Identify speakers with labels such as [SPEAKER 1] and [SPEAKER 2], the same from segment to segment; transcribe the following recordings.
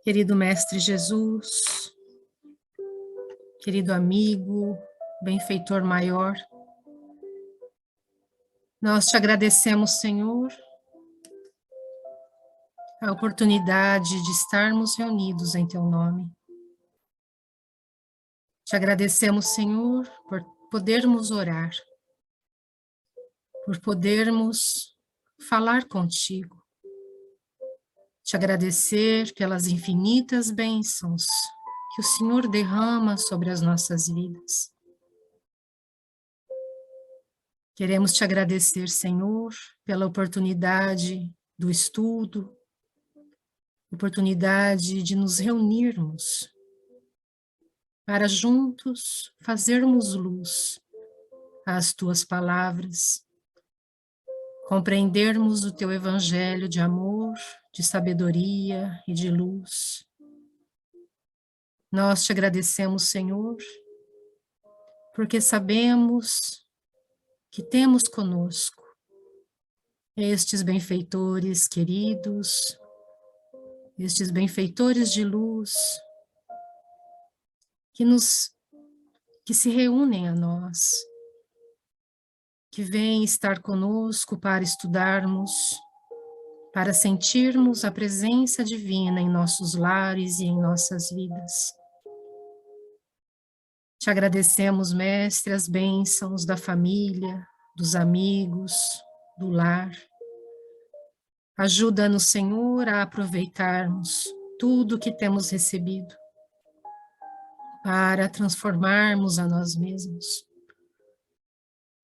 [SPEAKER 1] Querido Mestre Jesus, querido amigo, benfeitor maior, nós te agradecemos, Senhor, a oportunidade de estarmos reunidos em Teu nome. Te agradecemos, Senhor, por podermos orar, por podermos falar contigo. Te agradecer pelas infinitas bênçãos que o Senhor derrama sobre as nossas vidas. Queremos te agradecer, Senhor, pela oportunidade do estudo, oportunidade de nos reunirmos para juntos fazermos luz às tuas palavras, compreendermos o teu evangelho de amor, de sabedoria e de luz. Nós te agradecemos, Senhor, porque sabemos que temos conosco estes benfeitores queridos, estes benfeitores de luz, que se reúnem a nós, que vêm estar conosco para estudarmos, para sentirmos a presença divina em nossos lares e em nossas vidas. Te agradecemos, Mestre, as bênçãos da família, dos amigos, do lar. Ajuda-nos, Senhor, a aproveitarmos tudo que temos recebido para transformarmos a nós mesmos,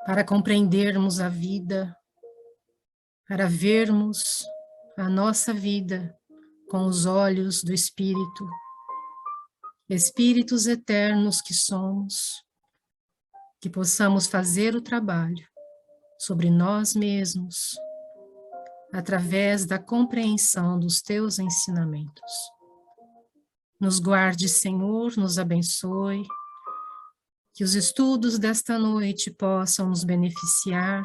[SPEAKER 1] para compreendermos a vida, para vermos a nossa vida com os olhos do Espírito, Espíritos eternos que somos, que possamos fazer o trabalho sobre nós mesmos, através da compreensão dos teus ensinamentos. Nos guarde, Senhor, nos abençoe, que os estudos desta noite possam nos beneficiar,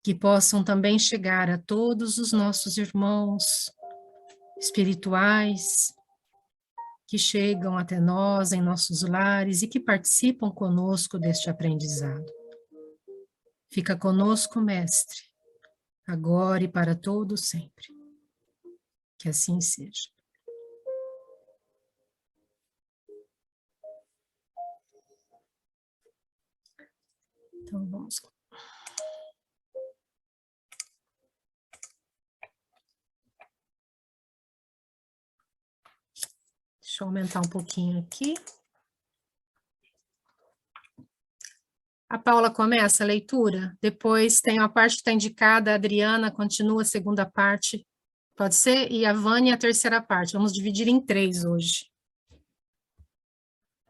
[SPEAKER 1] que possam também chegar a todos os nossos irmãos espirituais, que chegam até nós em nossos lares e que participam conosco deste aprendizado. Fica conosco, Mestre, agora e para todo sempre. Que assim seja. Então vamos lá. Deixa eu aumentar um pouquinho aqui. A Paula começa a leitura, depois tem a parte que está indicada, a Adriana continua a segunda parte, pode ser? E a Vânia a terceira parte. Vamos dividir em 3 hoje.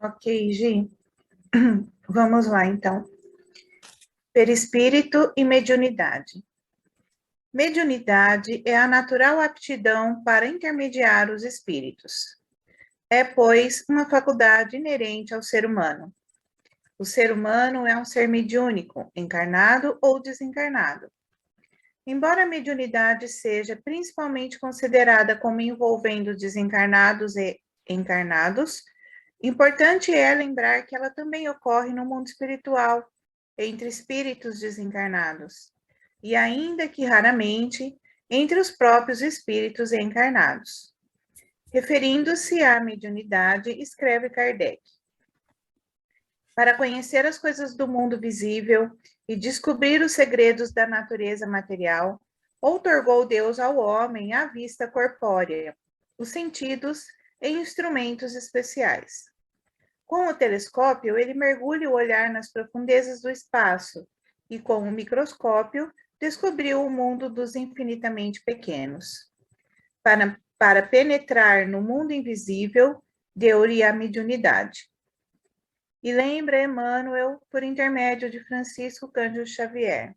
[SPEAKER 2] Ok, Gi. Vamos lá, então. Perispírito e mediunidade. Mediunidade é a natural aptidão para intermediar os espíritos. É, pois, uma faculdade inerente ao ser humano. O ser humano é um ser mediúnico, encarnado ou desencarnado. Embora a mediunidade seja principalmente considerada como envolvendo desencarnados e encarnados, importante é lembrar que ela também ocorre no mundo espiritual, entre espíritos desencarnados, e ainda que raramente, entre os próprios espíritos encarnados. Referindo-se à mediunidade, escreve Kardec: para conhecer as coisas do mundo visível e descobrir os segredos da natureza material, outorgou Deus ao homem a vista corpórea, os sentidos e instrumentos especiais. Com o telescópio, ele mergulha o olhar nas profundezas do espaço e, com o microscópio, descobriu o mundo dos infinitamente pequenos. Para penetrar no mundo invisível, deu-lhe a mediunidade. E lembra Emmanuel por intermédio de Francisco Cândido Xavier.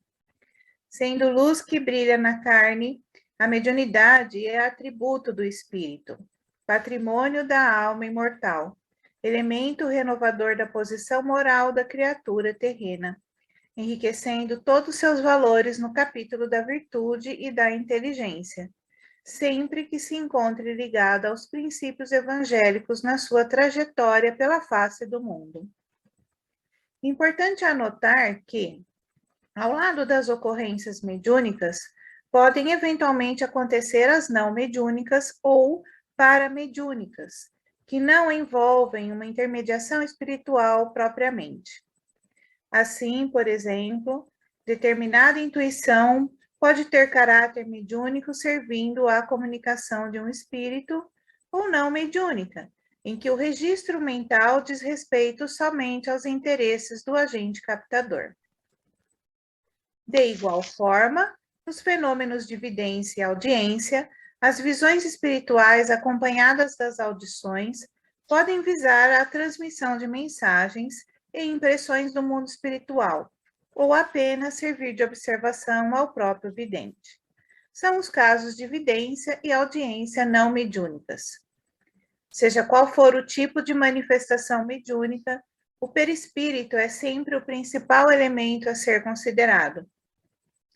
[SPEAKER 2] Sendo luz que brilha na carne, a mediunidade é atributo do espírito, patrimônio da alma imortal, elemento renovador da posição moral da criatura terrena, enriquecendo todos seus valores no capítulo da virtude e da inteligência, sempre que se encontre ligado aos princípios evangélicos na sua trajetória pela face do mundo. Importante anotar que, ao lado das ocorrências mediúnicas, podem eventualmente acontecer as não mediúnicas ou paramediúnicas, que não envolvem uma intermediação espiritual propriamente. Assim, por exemplo, determinada intuição pode ter caráter mediúnico servindo à comunicação de um espírito ou não mediúnica, em que o registro mental diz respeito somente aos interesses do agente captador. De igual forma, nos fenômenos de vidência e audiência, as visões espirituais acompanhadas das audições podem visar a transmissão de mensagens e impressões do mundo espiritual, ou apenas servir de observação ao próprio vidente. São os casos de vidência e audiência não mediúnicas. Seja qual for o tipo de manifestação mediúnica, o perispírito é sempre o principal elemento a ser considerado.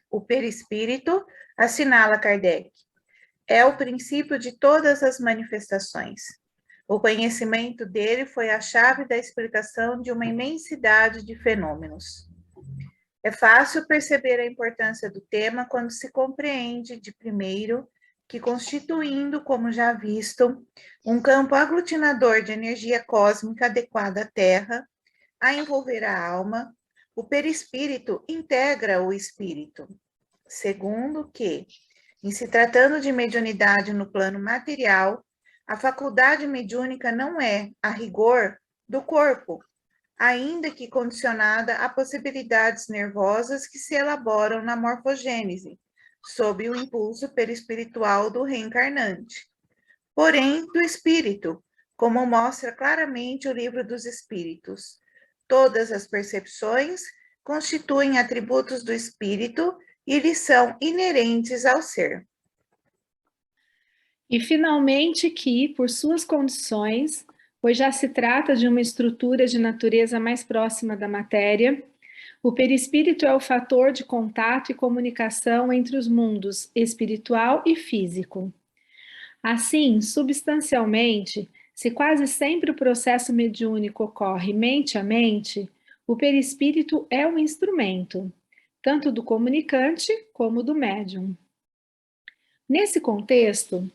[SPEAKER 2] O perispírito, assinala Kardec, é o princípio de todas as manifestações. O conhecimento dele foi a chave da explicação de uma imensidade de fenômenos. É fácil perceber a importância do tema quando se compreende, de primeiro, que constituindo, como já visto, um campo aglutinador de energia cósmica adequada à Terra, a envolver a alma, o perispírito integra o espírito. Segundo, que, em se tratando de mediunidade no plano material, a faculdade mediúnica não é, a rigor, do corpo, ainda que condicionada a possibilidades nervosas que se elaboram na morfogênese, sob o impulso perispiritual do reencarnante. Porém, do espírito, como mostra claramente o Livro dos Espíritos. Todas as percepções constituem atributos do espírito e lhes são inerentes ao ser.
[SPEAKER 3] E, finalmente, que, por suas condições, pois já se trata de uma estrutura de natureza mais próxima da matéria, o perispírito é o fator de contato e comunicação entre os mundos espiritual e físico. Assim, substancialmente, se quase sempre o processo mediúnico ocorre mente a mente, o perispírito é um instrumento, tanto do comunicante como do médium. Nesse contexto,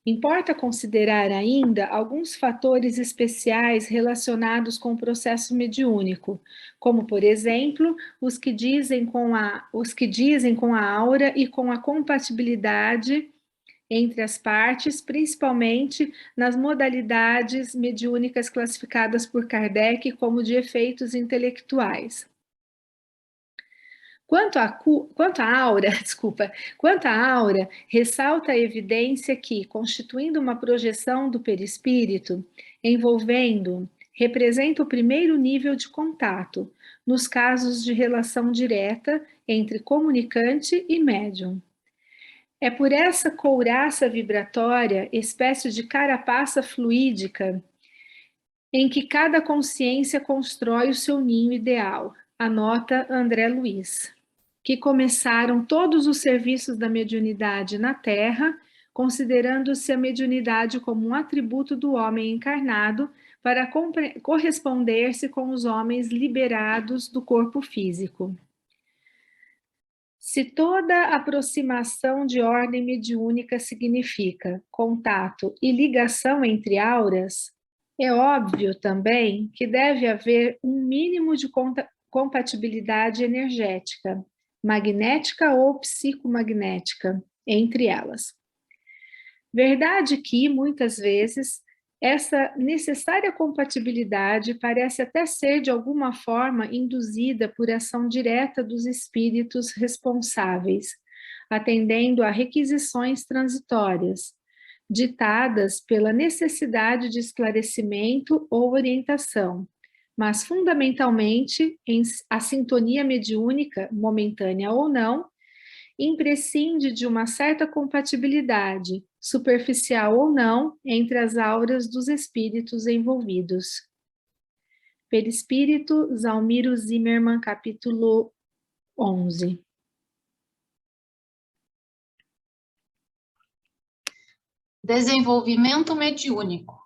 [SPEAKER 3] importa considerar ainda alguns fatores especiais relacionados com o processo mediúnico, como, por exemplo, os que dizem com a aura e com a compatibilidade entre as partes, principalmente nas modalidades mediúnicas classificadas por Kardec como de efeitos intelectuais. Quanto à aura, ressalta a evidência que, constituindo uma projeção do perispírito, envolvendo, representa o primeiro nível de contato, nos casos de relação direta entre comunicante e médium. É por essa couraça vibratória, espécie de carapaça fluídica, em que cada consciência constrói o seu ninho ideal, anota André Luiz, que começaram todos os serviços da mediunidade na Terra, considerando-se a mediunidade como um atributo do homem encarnado para corresponder-se com os homens liberados do corpo físico. Se toda aproximação de ordem mediúnica significa contato e ligação entre auras, é óbvio também que deve haver um mínimo de compatibilidade energética, magnética ou psicomagnética, entre elas. Verdade que, muitas vezes, essa necessária compatibilidade parece até ser, de alguma forma, induzida por ação direta dos espíritos responsáveis, atendendo a requisições transitórias, ditadas pela necessidade de esclarecimento ou orientação, mas, fundamentalmente, a sintonia mediúnica, momentânea ou não, imprescinde de uma certa compatibilidade, superficial ou não, entre as auras dos espíritos envolvidos. Perispírito, Zalmiro Zimmermann, capítulo 11.
[SPEAKER 4] Desenvolvimento mediúnico.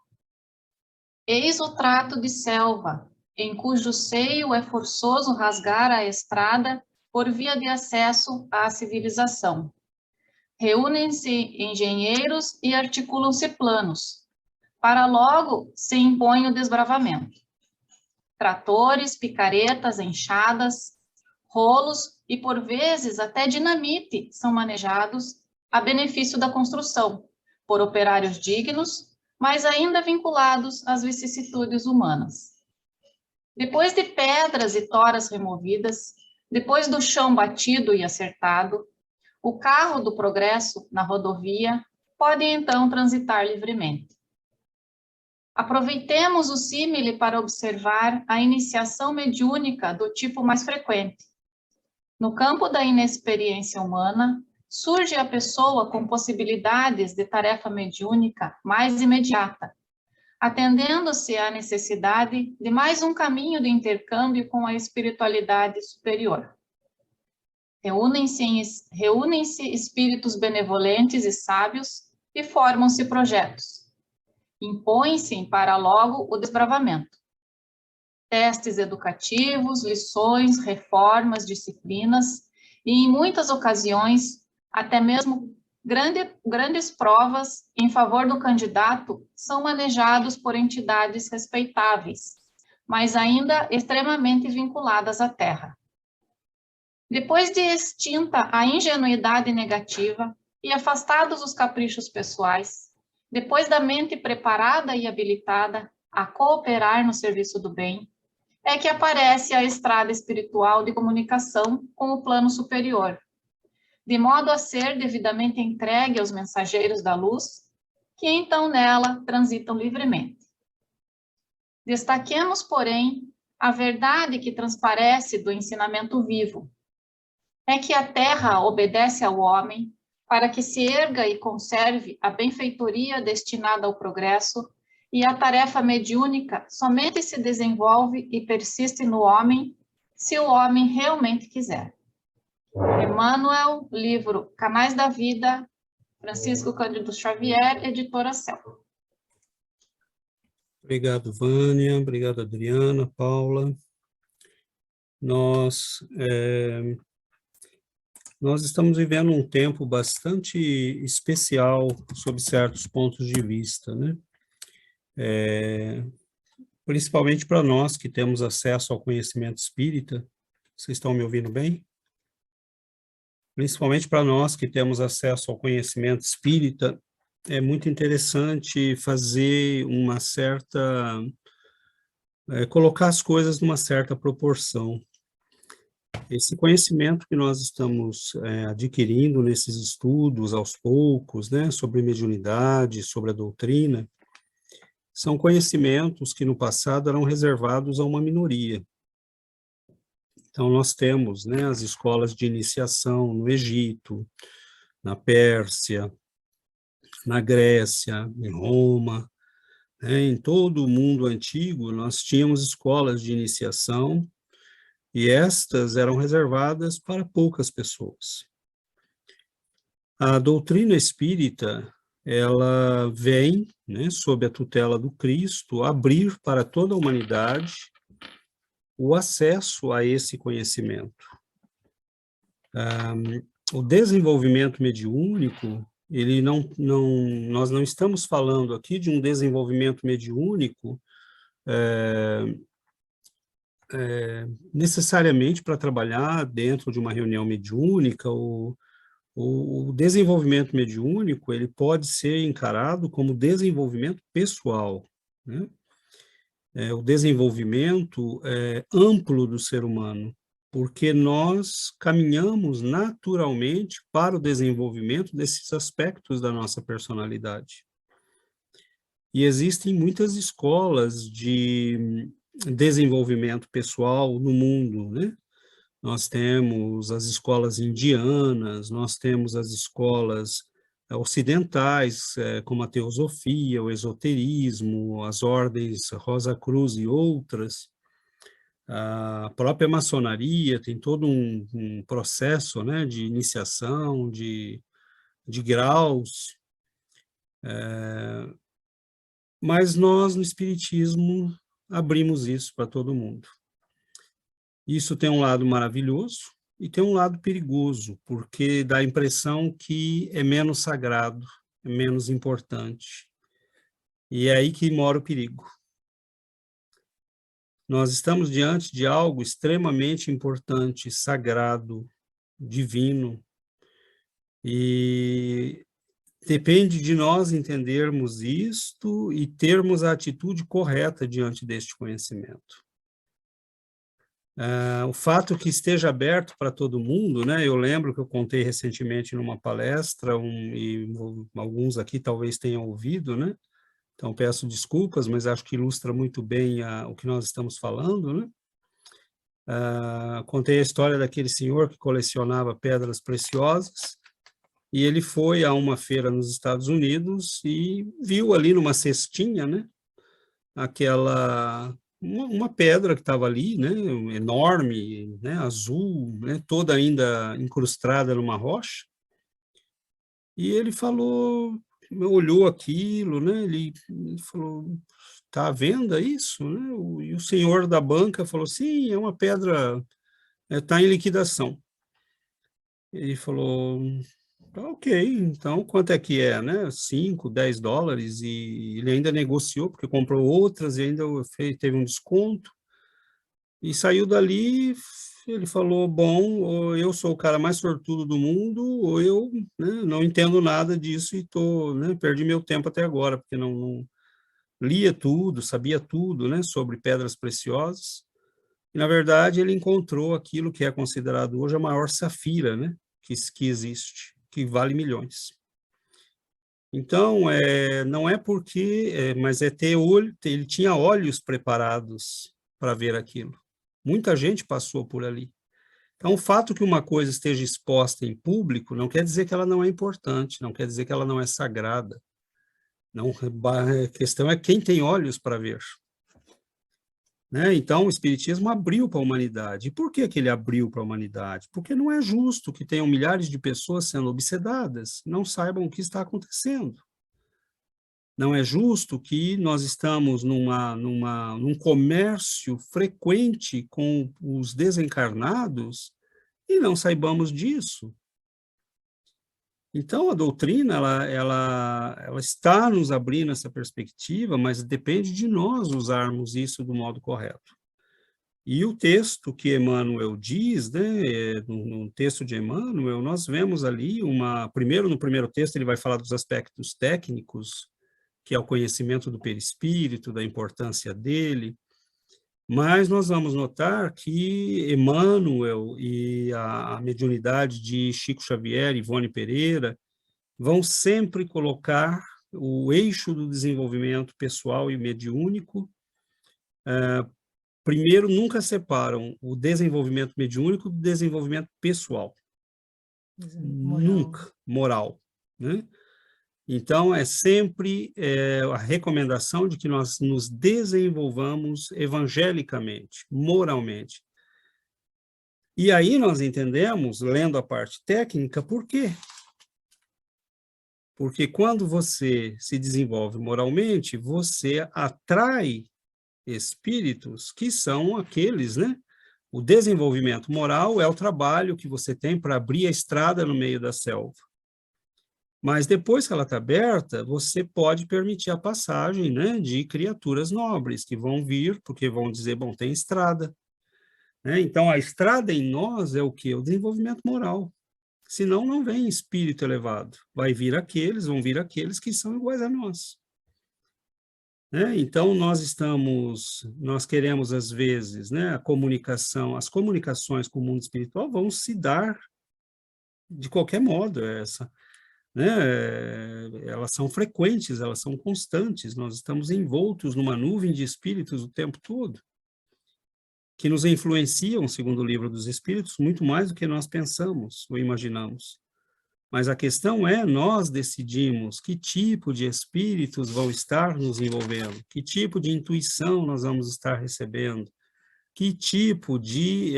[SPEAKER 4] Eis o trato de selva, em cujo seio é forçoso rasgar a estrada por via de acesso à civilização. Reúnem-se engenheiros e articulam-se planos, para logo se impõe o desbravamento. Tratores, picaretas, enxadas, rolos e, por vezes, até dinamite são manejados a benefício da construção, por operários dignos, mas ainda vinculados às vicissitudes humanas. Depois de pedras e toras removidas, depois do chão batido e acertado, o carro do progresso na rodovia pode então transitar livremente. Aproveitemos o símile para observar a iniciação mediúnica do tipo mais frequente. No campo da inexperiência humana, surge a pessoa com possibilidades de tarefa mediúnica mais imediata, atendendo-se à necessidade de mais um caminho de intercâmbio com a espiritualidade superior. Reúnem-se espíritos benevolentes e sábios e formam-se projetos. Impõe-se para logo o desbravamento. Testes educativos, lições, reformas, disciplinas e, em muitas ocasiões, até mesmo grandes provas em favor do candidato são manejados por entidades respeitáveis, mas ainda extremamente vinculadas à terra. Depois de extinta a ingenuidade negativa e afastados os caprichos pessoais, depois da mente preparada e habilitada a cooperar no serviço do bem, é que aparece a estrada espiritual de comunicação com o plano superior, de modo a ser devidamente entregue aos mensageiros da luz, que então nela transitam livremente. Destaquemos, porém, a verdade que transparece do ensinamento vivo, é que a terra obedece ao homem para que se erga e conserve a benfeitoria destinada ao progresso, e a tarefa mediúnica somente se desenvolve e persiste no homem, se o homem realmente quiser. Emmanuel, livro Canais da Vida, Francisco Cândido Xavier, editora Céu.
[SPEAKER 5] Obrigado, Vânia. Obrigado, Adriana, Paula. Nós estamos vivendo um tempo bastante especial sob certos pontos de vista, né? Principalmente para nós que temos acesso ao conhecimento espírita. Vocês estão me ouvindo bem? Principalmente para nós que temos acesso ao conhecimento espírita, é muito interessante fazer uma certa... colocar as coisas numa certa proporção. Esse conhecimento que nós estamos adquirindo nesses estudos aos poucos, né, sobre mediunidade, sobre a doutrina, são conhecimentos que no passado eram reservados a uma minoria. Então nós temos, né, as escolas de iniciação no Egito, na Pérsia, na Grécia, em Roma, né, em todo o mundo antigo nós tínhamos escolas de iniciação, e estas eram reservadas para poucas pessoas. A doutrina espírita, ela vem, né, sob a tutela do Cristo, abrir para toda a humanidade o acesso a esse conhecimento. O desenvolvimento mediúnico, nós não estamos falando aqui de um desenvolvimento mediúnico necessariamente para trabalhar dentro de uma reunião mediúnica. O desenvolvimento mediúnico, ele pode ser encarado como desenvolvimento pessoal, né? O desenvolvimento amplo do ser humano, porque nós caminhamos naturalmente para o desenvolvimento desses aspectos da nossa personalidade. E existem muitas escolas de desenvolvimento pessoal no mundo, né? Nós temos as escolas indianas, nós temos as escolas ocidentais, como a teosofia, o esoterismo, as ordens Rosa Cruz e outras. A própria maçonaria tem todo um processo, né, de iniciação, de graus. Mas nós, no Espiritismo, abrimos isso para todo mundo. Isso tem um lado maravilhoso e tem um lado perigoso, porque dá a impressão que é menos sagrado, é menos importante. E é aí que mora o perigo. Nós estamos diante de algo extremamente importante, sagrado, divino, e depende de nós entendermos isto e termos a atitude correta diante deste conhecimento. O fato que esteja aberto para todo mundo, né? Eu lembro que eu contei recentemente numa palestra, e alguns aqui talvez tenham ouvido, né? Então peço desculpas, mas acho que ilustra muito bem o que nós estamos falando, né? Contei a história daquele senhor que colecionava pedras preciosas, e ele foi a uma feira nos Estados Unidos e viu ali numa cestinha, né? Uma pedra que estava ali, né, enorme, né, azul, né, toda ainda incrustada numa rocha. E ele falou, olhou aquilo, né, ele falou, está à venda isso? Né? E o senhor da banca falou, sim, é uma pedra, está em liquidação. Ele falou, ok, então quanto é que é, né? 5, 10 dólares, e ele ainda negociou, porque comprou outras e ainda teve um desconto, e saiu dali. Ele falou, bom, ou eu sou o cara mais sortudo do mundo, ou eu, né, não entendo nada disso e né, perdi meu tempo até agora, porque não lia tudo, sabia tudo, né, sobre pedras preciosas, e na verdade ele encontrou aquilo que é considerado hoje a maior safira, né, que existe, que vale milhões. Então, não é porque, mas é ter olho, ele tinha olhos preparados para ver aquilo. Muita gente passou por ali. Então, o fato que uma coisa esteja exposta em público não quer dizer que ela não é importante, não quer dizer que ela não é sagrada. Não, a questão é quem tem olhos para ver. Né? Então, o Espiritismo abriu para a humanidade. E por que ele abriu para a humanidade? Porque não é justo que tenham milhares de pessoas sendo obsedadas, não saibam o que está acontecendo. Não é justo que nós estamos num comércio frequente com os desencarnados e não saibamos disso. Então, a doutrina, ela está nos abrindo essa perspectiva, mas depende de nós usarmos isso do modo correto. E o texto que Emmanuel diz, né, no texto de Emmanuel, nós vemos ali primeiro, no primeiro texto, ele vai falar dos aspectos técnicos, que é o conhecimento do perispírito, da importância dele, mas nós vamos notar que Emmanuel e a mediunidade de Chico Xavier e Ivone Pereira vão sempre colocar o eixo do desenvolvimento pessoal e mediúnico. Primeiro, nunca separam o desenvolvimento mediúnico do desenvolvimento pessoal. Nunca, moral, né? Então, é sempre a recomendação de que nós nos desenvolvamos evangelicamente, moralmente. E aí nós entendemos, lendo a parte técnica, por quê? Porque quando você se desenvolve moralmente, você atrai espíritos que são aqueles, né? O desenvolvimento moral é o trabalho que você tem para abrir a estrada no meio da selva. Mas depois que ela está aberta, você pode permitir a passagem, né, de criaturas nobres que vão vir, porque vão dizer, bom, tem estrada. Né? Então, a estrada em nós é o quê? O desenvolvimento moral. Senão, não vem espírito elevado. Vão vir aqueles que são iguais a nós. Né? Então, nós queremos, às vezes, né, as comunicações com o mundo espiritual vão se dar de qualquer modo, né? Elas são frequentes, elas são constantes, nós estamos envoltos numa nuvem de espíritos o tempo todo, que nos influenciam, segundo o Livro dos Espíritos, muito mais do que nós pensamos ou imaginamos. Mas a questão é, nós decidimos que tipo de espíritos vão estar nos envolvendo, que tipo de intuição nós vamos estar recebendo, que tipo de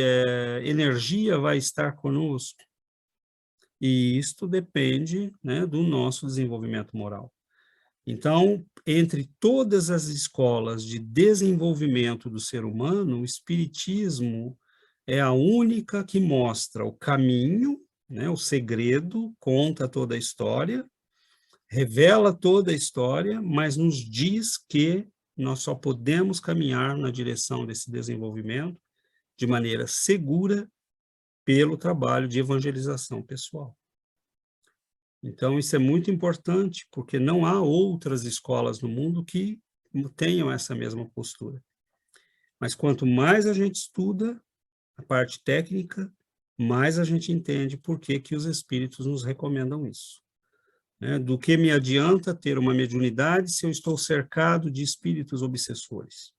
[SPEAKER 5] energia vai estar conosco. E isto depende, né, do nosso desenvolvimento moral. Então, entre todas as escolas de desenvolvimento do ser humano, o Espiritismo é a única que mostra o caminho, né, o segredo, conta toda a história, revela toda a história, mas nos diz que nós só podemos caminhar na direção desse desenvolvimento de maneira segura pelo trabalho de evangelização pessoal. Então, isso é muito importante, porque não há outras escolas no mundo que tenham essa mesma postura. Mas quanto mais a gente estuda a parte técnica, mais a gente entende por que que os espíritos nos recomendam isso. Né? Do que me adianta ter uma mediunidade se eu estou cercado de espíritos obsessores?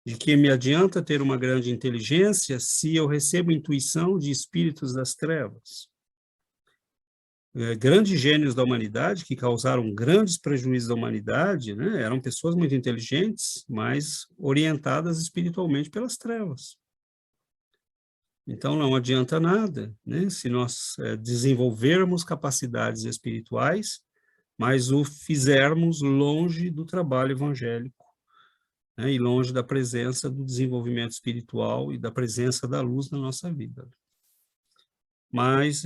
[SPEAKER 5] De que me adianta ter uma grande inteligência se eu recebo intuição de espíritos das trevas? Grandes gênios da humanidade, que causaram grandes prejuízos à humanidade, né, eram pessoas muito inteligentes, mas orientadas espiritualmente pelas trevas. Então, não adianta nada, né, se nós desenvolvermos capacidades espirituais, mas o fizermos longe do trabalho evangélico, né, e longe da presença do desenvolvimento espiritual e da presença da luz na nossa vida. Mas,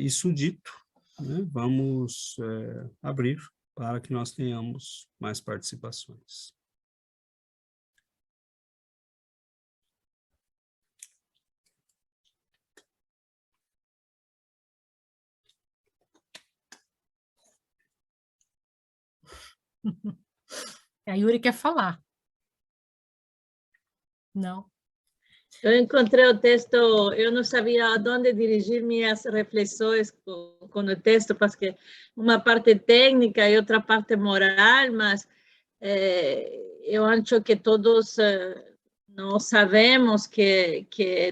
[SPEAKER 5] isso dito, né, vamos abrir para que nós tenhamos mais participações.
[SPEAKER 1] A Yuri quer falar. Não.
[SPEAKER 6] Eu encontrei o texto, eu não sabia a onde dirigir minhas reflexões com o texto, porque uma parte técnica e outra parte moral, mas eu acho que todos nós sabemos que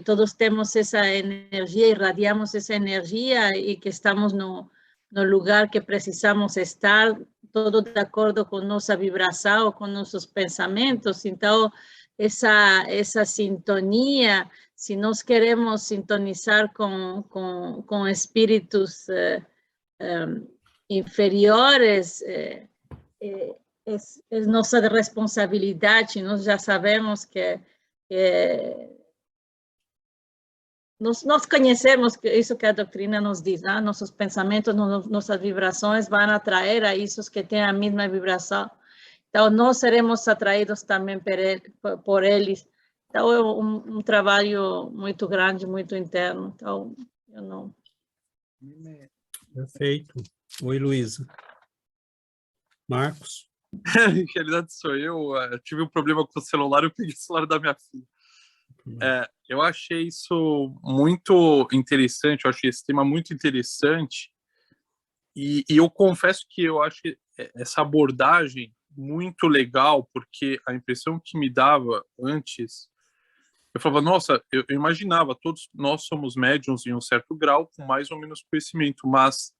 [SPEAKER 6] todos temos essa energia, irradiamos essa energia e que estamos no lugar que precisamos estar, todo de acordo com nossa vibração, com nossos pensamentos. Então, essa sintonia, se nós queremos sintonizar com espíritos inferiores, é nossa responsabilidade. Nós já sabemos que nós conhecemos isso que a doutrina nos diz, né? Nossos pensamentos, nossas vibrações vão atrair a isso que têm a mesma vibração. Então, nós seremos atraídos também por eles. Então, é um trabalho muito grande, muito interno. Então, eu não...
[SPEAKER 5] Perfeito. Oi, Luísa. Marcos?
[SPEAKER 7] Em realidade, sou eu. Tive um problema com o celular, eu peguei o celular da minha filha. Eu achei isso muito interessante, eu achei esse tema muito interessante. E eu confesso que eu acho essa abordagem muito legal, porque a impressão que me dava antes, eu falava, nossa, eu imaginava, todos nós somos médiums em um certo grau, com mais ou menos conhecimento, mas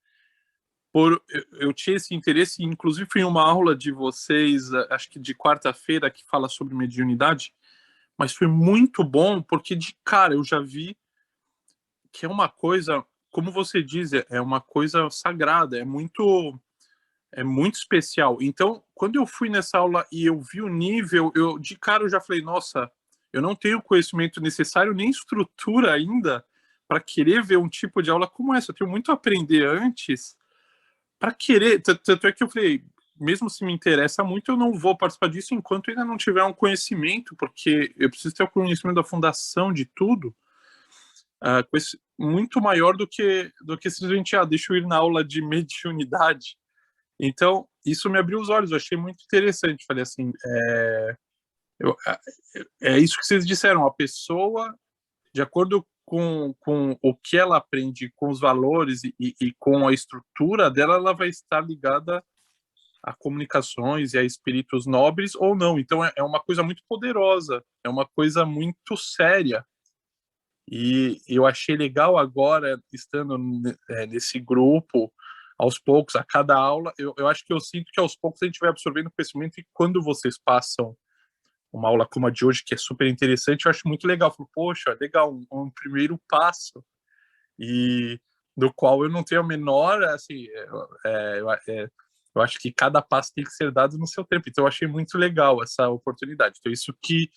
[SPEAKER 7] eu tinha esse interesse, inclusive fui em uma aula de vocês, acho que de quarta-feira, que fala sobre mediunidade, mas foi muito bom, porque de cara eu já vi que é uma coisa, como você diz, é uma coisa sagrada, é muito especial. Então, quando eu fui nessa aula e eu vi o nível, de cara eu já falei, nossa, eu não tenho conhecimento necessário, nem estrutura ainda para querer ver um tipo de aula como essa. Eu tenho muito a aprender antes para querer. Tanto é que eu falei, mesmo se me interessa muito, eu não vou participar disso enquanto ainda não tiver um conhecimento, porque eu preciso ter o conhecimento da fundação de tudo, muito maior do que simplesmente, deixa eu ir na aula de mediunidade. Então, isso me abriu os olhos, eu achei muito interessante. Falei assim, é isso que vocês disseram, a pessoa, de acordo com o que ela aprende, com os valores e com a estrutura dela, ela vai estar ligada a comunicações e a espíritos nobres ou não. Então, é uma coisa muito poderosa, é uma coisa muito séria. E eu achei legal agora, estando nesse grupo, aos poucos, a cada aula, eu acho que eu sinto que aos poucos a gente vai absorvendo conhecimento, e quando vocês passam uma aula como a de hoje, que é super interessante, eu acho muito legal. Eu falo, poxa, legal, um primeiro passo, e do qual eu não tenho a menor, assim, eu acho que cada passo tem que ser dado no seu tempo. Então, eu achei muito legal essa oportunidade. Então, isso que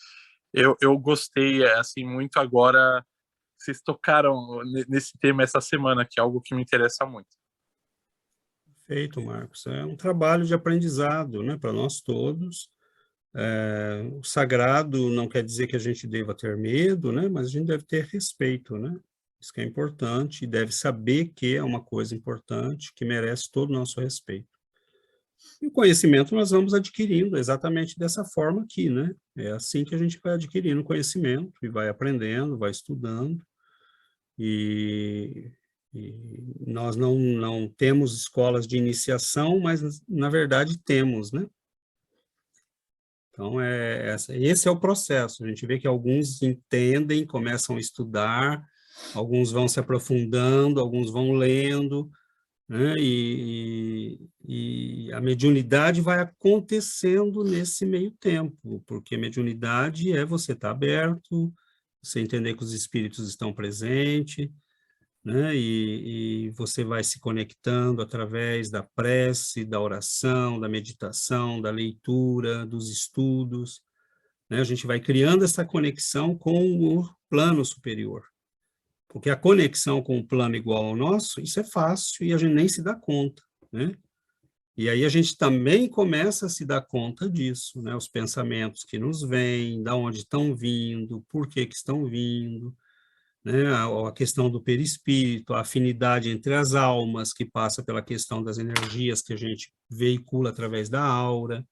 [SPEAKER 7] eu gostei, assim, muito agora. Vocês tocaram nesse tema essa semana, que é algo que me interessa muito.
[SPEAKER 5] Perfeito, Marcos. É um trabalho de aprendizado, né, para nós todos. O sagrado não quer dizer que a gente deva ter medo, né, mas a gente deve ter respeito, né? Isso que é importante, e deve saber que é uma coisa importante, que merece todo o nosso respeito. E o conhecimento nós vamos adquirindo exatamente dessa forma aqui, né? É assim que a gente vai adquirindo conhecimento e vai aprendendo, vai estudando. E nós não temos escolas de iniciação, mas, na verdade, temos, né? Então, esse é o processo. A gente vê que alguns entendem, começam a estudar, alguns vão se aprofundando, alguns vão lendo, né? E a mediunidade vai acontecendo nesse meio tempo, porque mediunidade é você estar aberto, você entender que os espíritos estão presentes, né? E você vai se conectando através da prece, da oração, da meditação, da leitura, dos estudos, né? A gente vai criando essa conexão com o plano superior. Porque a conexão com o plano igual ao nosso, isso é fácil e a gente nem se dá conta, né? E aí a gente também começa a se dar conta disso, né? Os pensamentos que nos vêm, da onde estão vindo, por que estão vindo, né? A questão do perispírito, a afinidade entre as almas, que passa pela questão das energias que a gente veicula através da aura,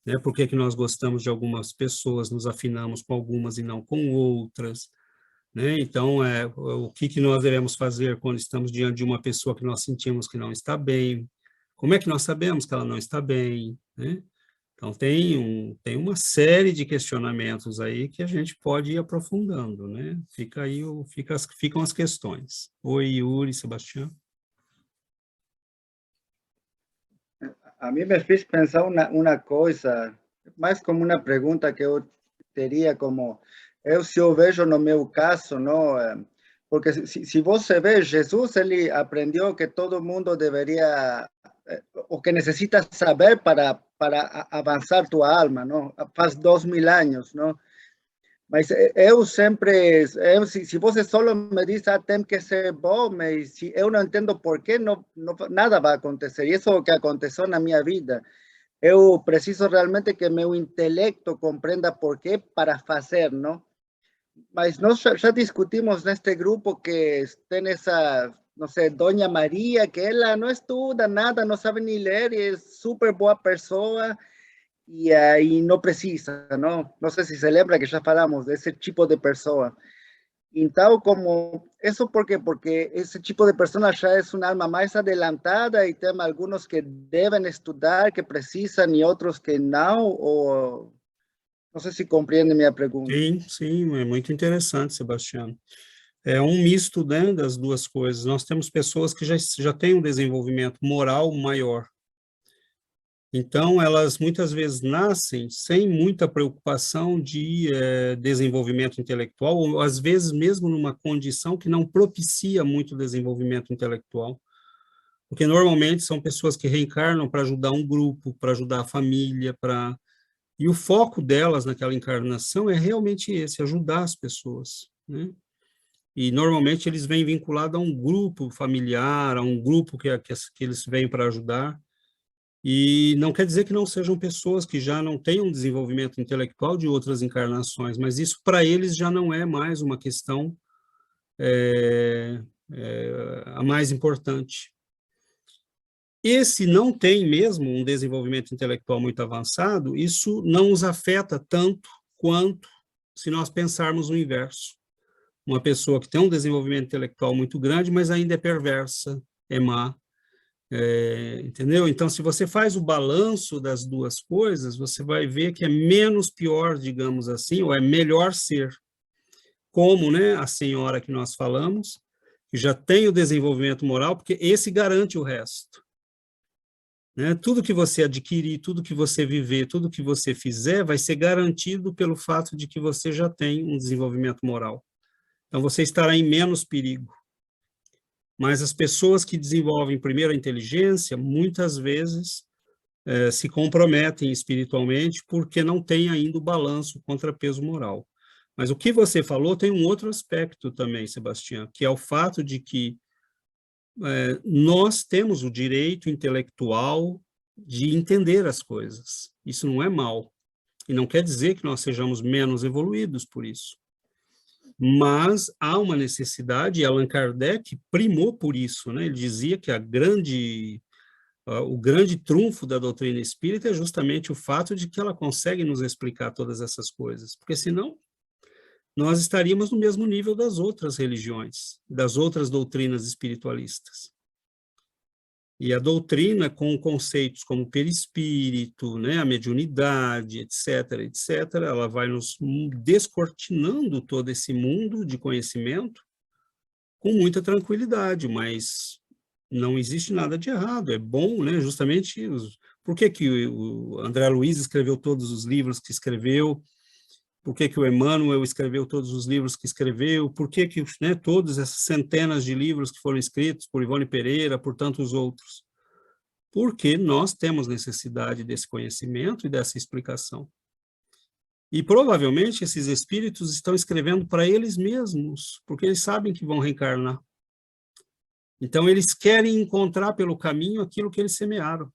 [SPEAKER 5] né? Por que nós gostamos de algumas pessoas, nos afinamos com algumas e não com outras, né? Então, o que nós devemos fazer quando estamos diante de uma pessoa que nós sentimos que não está bem? Como é que nós sabemos que ela não está bem, né? Então, tem uma série de questionamentos aí que a gente pode ir aprofundando, né? Ficam as questões. Oi, Yuri, Sebastião.
[SPEAKER 8] A mim me fez pensar uma coisa, mais como uma pergunta que eu teria como... se eu vejo no meu caso, não? Porque se você vê, Jesus, ele aprendeu que todo mundo deveria... o que necessita saber para avançar tua alma, não? Faz 2000 anos, não? Mas eu sempre, se você só me diz, tem que ser bom, mas se eu não entendo por quê, nada vai acontecer. E isso é o que aconteceu na minha vida. Eu preciso realmente que meu intelecto compreenda por quê para fazer, não? Mas nós já discutimos neste grupo que tem essa, não sei, Dona Maria, que ela não estuda nada, não sabe nem ler, e é super boa pessoa, e aí não precisa, não? Não sei se se lembra que já falamos desse tipo de pessoa. Então, como isso por quê? Porque esse tipo de pessoa já é uma alma mais adelantada e tem alguns que devem estudar, que precisam, e outros que não, ou... Não sei se compreende minha pergunta.
[SPEAKER 5] Sim, é muito interessante, Sebastião. É um misto, né, das duas coisas. Nós temos pessoas que já têm um desenvolvimento moral maior. Então, elas muitas vezes nascem sem muita preocupação de desenvolvimento intelectual, ou às vezes mesmo numa condição que não propicia muito desenvolvimento intelectual. Porque normalmente são pessoas que reencarnam para ajudar um grupo, para ajudar a família, E o foco delas naquela encarnação é realmente esse, ajudar as pessoas, né? E, normalmente, eles vêm vinculados a um grupo familiar, a um grupo que eles vêm para ajudar, e não quer dizer que não sejam pessoas que já não tenham desenvolvimento intelectual de outras encarnações, mas isso, para eles, já não é mais uma questão a mais importante. E se não tem mesmo um desenvolvimento intelectual muito avançado, isso não os afeta tanto quanto se nós pensarmos o inverso. Uma pessoa que tem um desenvolvimento intelectual muito grande, mas ainda é perversa, é má, entendeu? Então, se você faz o balanço das duas coisas, você vai ver que é menos pior, digamos assim, ou é melhor ser. Como, né, a senhora que nós falamos, que já tem o desenvolvimento moral, porque esse garante o resto. Né? Tudo que você adquirir, tudo que você viver, tudo que você fizer, vai ser garantido pelo fato de que você já tem um desenvolvimento moral. Então, você estará em menos perigo. Mas as pessoas que desenvolvem primeiro a inteligência, muitas vezes, se comprometem espiritualmente porque não tem ainda o balanço contrapeso moral. Mas o que você falou tem um outro aspecto também, Sebastião, que é o fato de que nós temos o direito intelectual de entender as coisas. Isso não é mal. E não quer dizer que nós sejamos menos evoluídos por isso. Mas há uma necessidade, e Allan Kardec primou por isso, né? Ele dizia que o grande trunfo da doutrina espírita é justamente o fato de que ela consegue nos explicar todas essas coisas, porque senão nós estaríamos no mesmo nível das outras religiões, das outras doutrinas espiritualistas. E a doutrina, com conceitos como perispírito, né, a mediunidade, etc., ela vai nos descortinando todo esse mundo de conhecimento com muita tranquilidade, mas não existe nada de errado, é bom, né, justamente, por que o André Luiz escreveu todos os livros que escreveu, por que o Emmanuel escreveu todos os livros que escreveu, por que né, todas essas centenas de livros que foram escritos por Ivone Pereira, por tantos outros? Porque nós temos necessidade desse conhecimento e dessa explicação. E provavelmente esses espíritos estão escrevendo para eles mesmos, porque eles sabem que vão reencarnar. Então eles querem encontrar pelo caminho aquilo que eles semearam.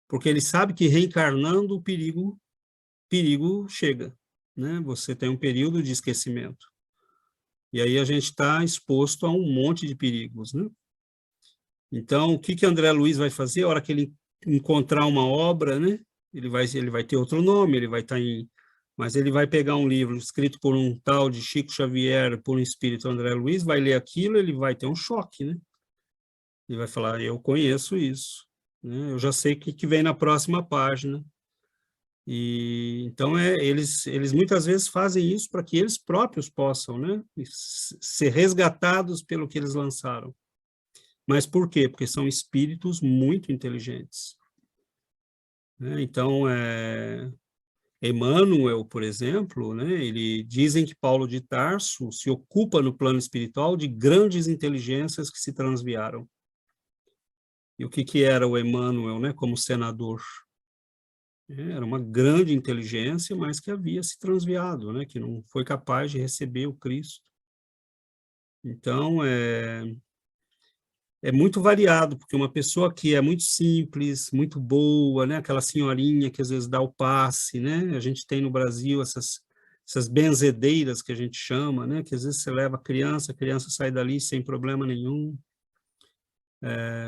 [SPEAKER 5] Porque eles sabem que reencarnando o perigo chega. Né? Você tem um período de esquecimento. E aí a gente está exposto a um monte de perigos. Né? Então, o que André Luiz vai fazer? A hora que ele encontrar uma obra, né? ele vai ter outro nome, ele vai estar mas ele vai pegar um livro escrito por um tal de Chico Xavier, por um espírito André Luiz, vai ler aquilo, ele vai ter um choque. Né? Ele vai falar, eu conheço isso. Né? Eu já sei o que vem na próxima página. E então eles muitas vezes fazem isso para que eles próprios possam, né, ser resgatados pelo que eles lançaram. Mas por quê? Porque são espíritos muito inteligentes. Né? Então, Emmanuel, por exemplo, né, dizem que Paulo de Tarso se ocupa no plano espiritual de grandes inteligências que se transviaram. E o que era o Emmanuel, né, como senador? Era uma grande inteligência, mas que havia se transviado, né? Que não foi capaz de receber o Cristo. Então, é muito variado, porque uma pessoa que é muito simples, muito boa, né? Aquela senhorinha que às vezes dá o passe, né? A gente tem no Brasil essas benzedeiras que a gente chama, né? Que às vezes você leva a criança sai dali sem problema nenhum.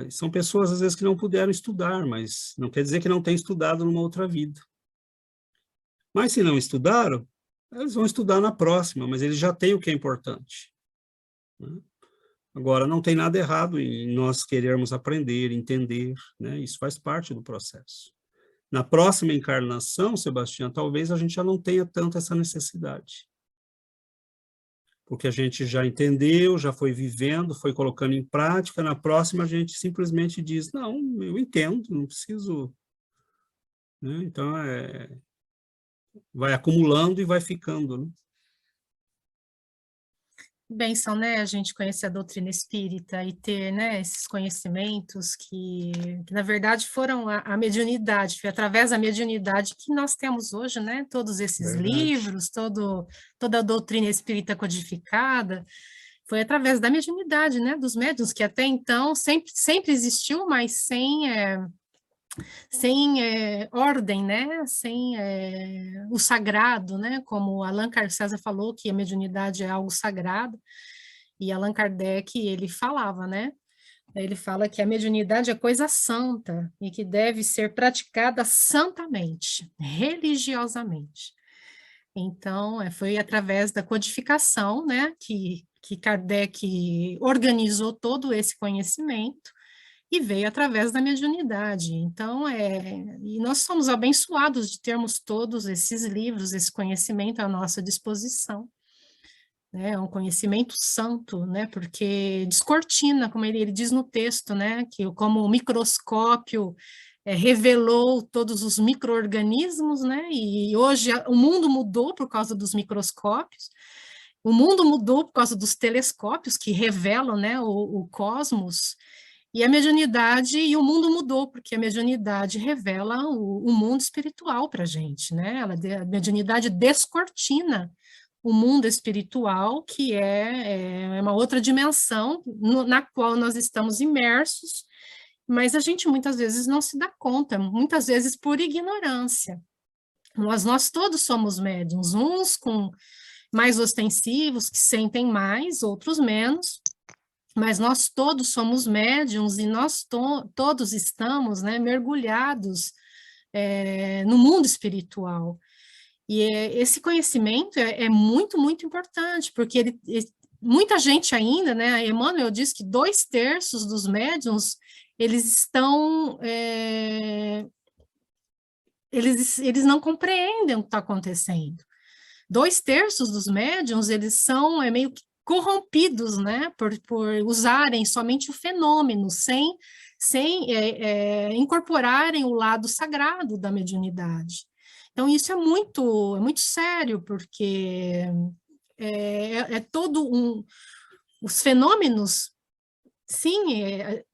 [SPEAKER 5] São pessoas, às vezes, que não puderam estudar, mas não quer dizer que não tenham estudado numa outra vida. Mas se não estudaram, eles vão estudar na próxima, mas eles já têm o que é importante. Né? Agora, não tem nada errado em nós querermos aprender, entender, né? Isso faz parte do processo. Na próxima encarnação, Sebastião, talvez a gente já não tenha tanto essa necessidade. Porque a gente já entendeu, já foi vivendo, foi colocando em prática, na próxima a gente simplesmente diz, não, eu entendo, não preciso... Né? Então, vai acumulando e vai ficando. Né?
[SPEAKER 1] Benção, né, a gente conhecer a doutrina espírita e ter, né, esses conhecimentos que na verdade foram a mediunidade, foi através da mediunidade que nós temos hoje, né, todos esses livros, toda a doutrina espírita codificada, foi através da mediunidade, né, dos médiuns, que até então sempre existiu, mas sem ordem, né, sem o sagrado, né, como Allan César falou, que a mediunidade é algo sagrado, e Allan Kardec, ele falava, né, ele fala que a mediunidade é coisa santa, e que deve ser praticada santamente, religiosamente. Então, foi através da codificação, né, que Kardec organizou todo esse conhecimento, e veio através da mediunidade. Então, e nós somos abençoados de termos todos esses livros, esse conhecimento à nossa disposição. Né? É um conhecimento santo, né? Porque descortina, como ele diz no texto, né? Que como o microscópio revelou todos os micro-organismos, né? E hoje o mundo mudou por causa dos microscópios, o mundo mudou por causa dos telescópios que revelam, né, o cosmos. E a mediunidade, e o mundo mudou, porque a mediunidade revela o mundo espiritual para a gente, né? A mediunidade descortina o mundo espiritual, que é uma outra dimensão na qual nós estamos imersos, mas a gente muitas vezes não se dá conta, muitas vezes por ignorância. Nós todos somos médiums, uns com mais ostensivos, que sentem mais, outros menos, mas nós todos somos médiums e nós todos estamos, né, mergulhados no mundo espiritual. E esse conhecimento é muito, muito importante, porque muita gente ainda, né, Emmanuel diz que 2/3 dos médiums, eles estão, eles não compreendem o que está acontecendo. 2/3 dos médiums, eles são meio que corrompidos, né, por usarem somente o fenômeno, sem incorporarem o lado sagrado da mediunidade. Então, isso é muito sério, porque os fenômenos, sim,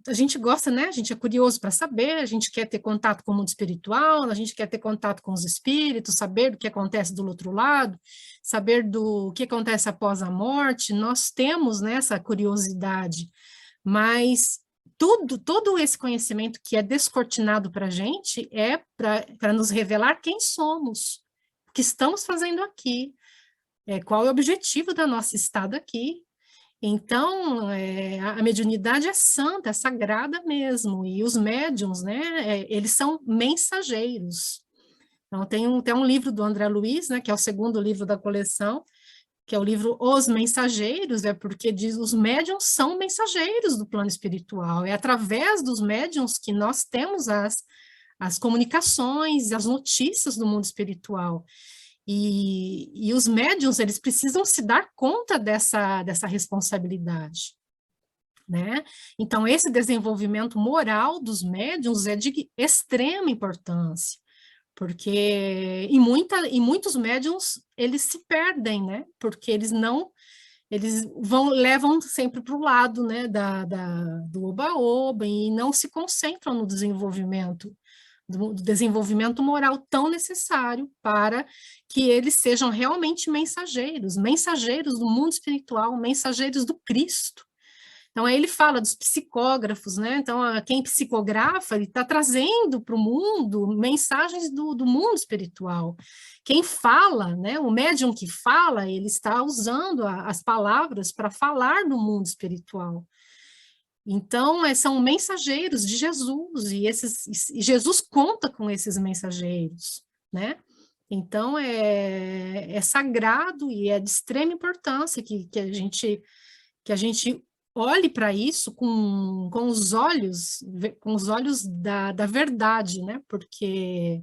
[SPEAKER 1] a gente gosta, né, a gente é curioso para saber, a gente quer ter contato com o mundo espiritual, a gente quer ter contato com os espíritos, saber do que acontece do outro lado, saber do que acontece após a morte, nós temos, né, essa curiosidade, mas todo esse conhecimento que é descortinado para a gente é para nos revelar quem somos, o que estamos fazendo aqui, qual é o objetivo da nossa estada aqui. Então, a mediunidade é santa, é sagrada mesmo, e os médiuns, né, eles são mensageiros. Então, tem um livro do André Luiz, né, que é o segundo livro da coleção, que é o livro Os Mensageiros, porque diz os médiuns são mensageiros do plano espiritual, é através dos médiuns que nós temos as comunicações, as notícias do mundo espiritual. E os médiuns, eles precisam se dar conta dessa responsabilidade, né? Então, esse desenvolvimento moral dos médiuns é de extrema importância, porque muitos médiuns, eles se perdem, né? Porque eles levam sempre para o lado, né, do oba-oba, e não se concentram no desenvolvimento moral tão necessário para que eles sejam realmente mensageiros do mundo espiritual, mensageiros do Cristo. Então, aí ele fala dos psicógrafos, né? Então, quem psicografa, ele está trazendo para o mundo mensagens do mundo espiritual. Quem fala, né? O médium que fala, ele está usando as palavras para falar do mundo espiritual. Então, são mensageiros de Jesus, e Jesus conta com esses mensageiros, né? Então, é sagrado e é de extrema importância que a gente olhe para isso com os olhos da verdade, né? Porque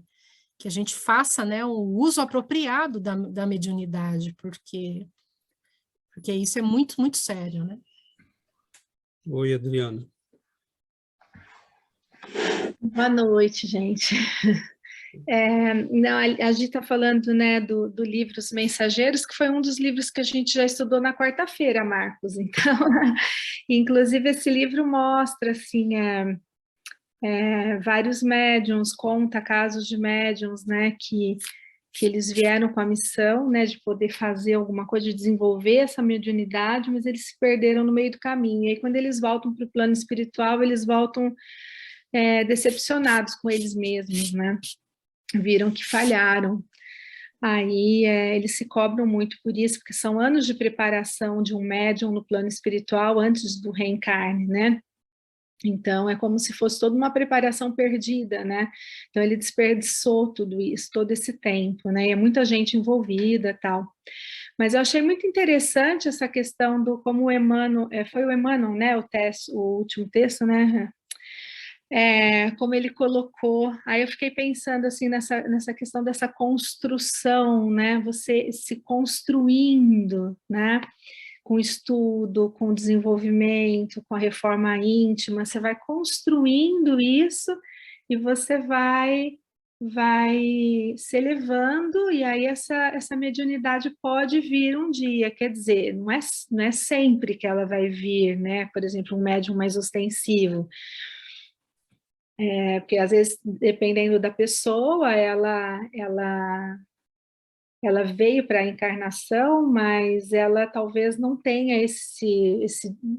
[SPEAKER 1] que a gente faça, né, o uso apropriado da mediunidade, porque isso é muito, muito sério, né?
[SPEAKER 5] Oi, Adriana.
[SPEAKER 3] Boa noite, gente. Não, a gente está falando, né, do livro Os Mensageiros, que foi um dos livros que a gente já estudou na quarta-feira, Marcos. Então, inclusive, esse livro mostra, assim, vários médiuns, conta casos de médiuns, né, que eles vieram com a missão, né, de poder fazer alguma coisa, de desenvolver essa mediunidade, mas eles se perderam no meio do caminho. E aí, quando eles voltam para o plano espiritual, eles voltam decepcionados com eles mesmos, né? Viram que falharam. Aí eles se cobram muito por isso, porque são anos de preparação de um médium no plano espiritual antes do reencarne, né? Então, é como se fosse toda uma preparação perdida, né? Então, ele desperdiçou tudo isso, todo esse tempo, né? E é muita gente envolvida, tal. Mas eu achei muito interessante essa questão do como o Emmanuel, foi o Emmanuel, né? O último texto, né? Como ele colocou, aí eu fiquei pensando assim nessa questão dessa construção, né? Você se construindo, né? Com estudo, com desenvolvimento, com a reforma íntima, você vai construindo isso e você vai vai se elevando, e aí essa mediunidade pode vir um dia, quer dizer, não é sempre que ela vai vir, né? Por exemplo, um médium mais ostensivo, porque às vezes, dependendo da pessoa, ela veio para a encarnação, mas ela talvez não tenha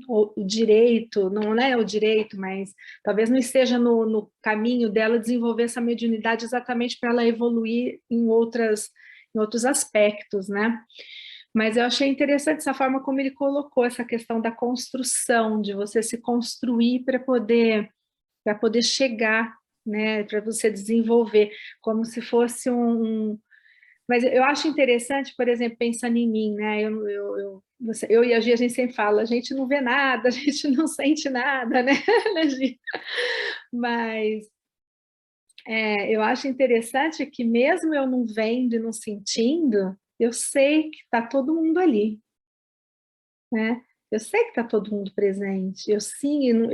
[SPEAKER 3] o direito, não é o direito, mas talvez não esteja no caminho dela desenvolver essa mediunidade exatamente para ela evoluir em outros aspectos, né? Mas eu achei interessante essa forma como ele colocou essa questão da construção, de você se construir para poder chegar, né? Para você desenvolver, como se fosse Mas eu acho interessante, por exemplo, pensando em mim, né? Eu e a Gia, a gente sempre fala, a gente não vê nada, a gente não sente nada, né, Gia? Mas eu acho interessante que mesmo eu não vendo e não sentindo, eu sei que está todo mundo ali, né? Eu sei que está todo mundo presente. Eu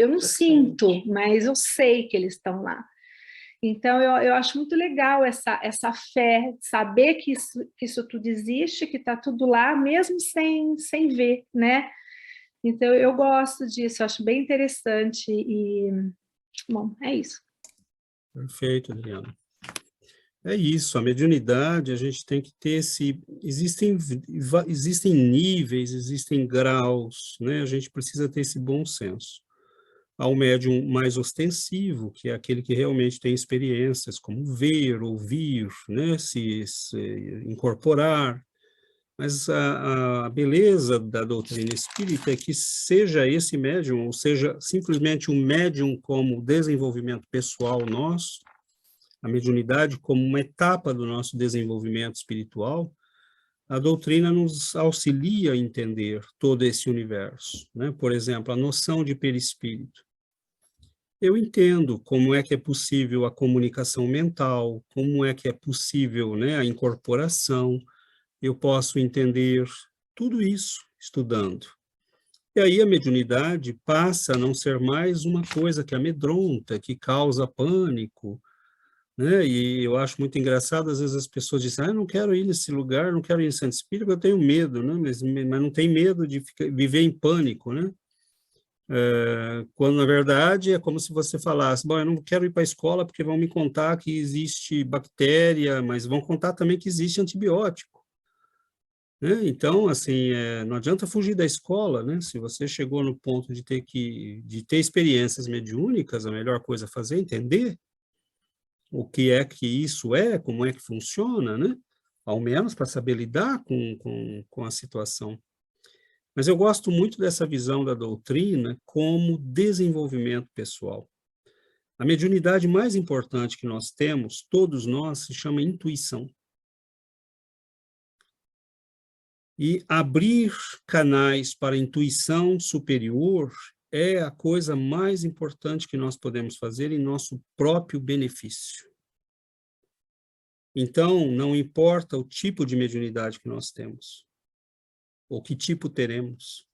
[SPEAKER 3] não sinto, mas eu sei que eles estão lá. Então, eu acho muito legal essa fé, saber que isso tudo existe, que está tudo lá, mesmo sem ver, né? Então, eu gosto disso, eu acho bem interessante e, bom, é isso.
[SPEAKER 5] Perfeito, Adriana. É isso, a mediunidade, a gente tem que ter existem níveis, existem graus, né? A gente precisa ter esse bom senso. Há um médium mais ostensivo, que é aquele que realmente tem experiências, como ver, ouvir, né? se incorporar. Mas a beleza da doutrina espírita é que seja esse médium, ou seja, simplesmente um médium como desenvolvimento pessoal nosso, a mediunidade como uma etapa do nosso desenvolvimento espiritual, a doutrina nos auxilia a entender todo esse universo, né? Por exemplo, a noção de perispírito. Eu entendo como é que é possível a comunicação mental, como é que é possível, né, a incorporação. Eu posso entender tudo isso estudando. E aí a mediunidade passa a não ser mais uma coisa que amedronta, que causa pânico, né? E eu acho muito engraçado, às vezes as pessoas dizem, eu não quero ir nesse lugar, não quero ir em centro espírita, eu tenho medo, né? Mas não tem medo de viver em pânico, né? Quando, na verdade, é como se você falasse, bom, eu não quero ir para a escola porque vão me contar que existe bactéria, mas vão contar também que existe antibiótico, né? Então, assim, não adianta fugir da escola, né? Se você chegou no ponto de ter experiências mediúnicas, a melhor coisa a fazer é entender o que é que isso é, como é que funciona, né? Ao menos para saber lidar com a situação. Mas eu gosto muito dessa visão da doutrina como desenvolvimento pessoal. A mediunidade mais importante que nós temos, todos nós, se chama intuição. E abrir canais para a intuição superior é a coisa mais importante que nós podemos fazer em nosso próprio benefício. Então, não importa o tipo de mediunidade que nós temos, ou que tipo teremos,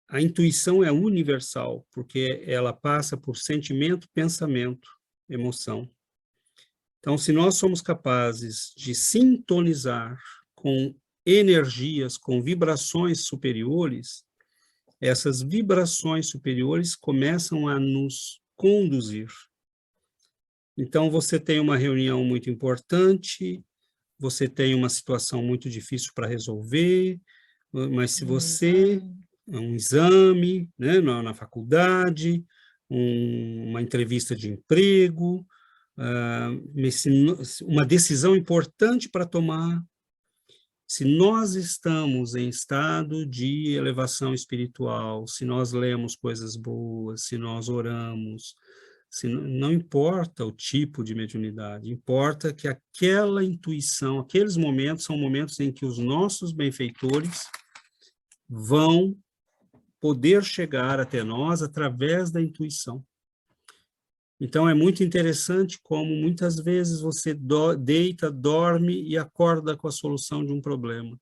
[SPEAKER 5] a intuição é universal, porque ela passa por sentimento, pensamento, emoção. Então, se nós somos capazes de sintonizar com energias, com vibrações superiores, essas vibrações superiores começam a nos conduzir. Então, você tem uma reunião muito importante, você tem uma situação muito difícil para resolver, mas se você... um exame, né, na faculdade, uma entrevista de emprego, uma decisão importante para tomar. Se nós estamos em estado de elevação espiritual, se nós lemos coisas boas, se nós oramos, não importa o tipo de mediunidade, importa que aquela intuição, aqueles momentos são momentos em que os nossos benfeitores vão poder chegar até nós através da intuição. Então, é muito interessante como muitas vezes você deita, dorme e acorda com a solução de um problema.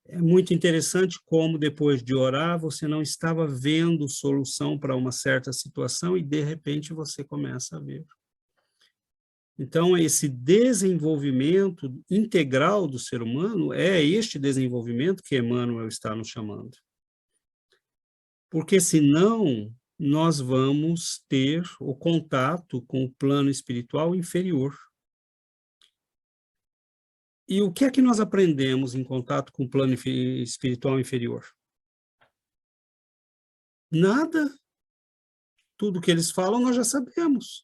[SPEAKER 5] É muito interessante como, depois de orar, você não estava vendo solução para uma certa situação e, de repente, você começa a ver. Então, esse desenvolvimento integral do ser humano é este desenvolvimento que Emmanuel está nos chamando. Porque senão nós vamos ter o contato com o plano espiritual inferior. E o que é que nós aprendemos em contato com o plano espiritual inferior? Nada. Tudo que eles falam nós já sabemos.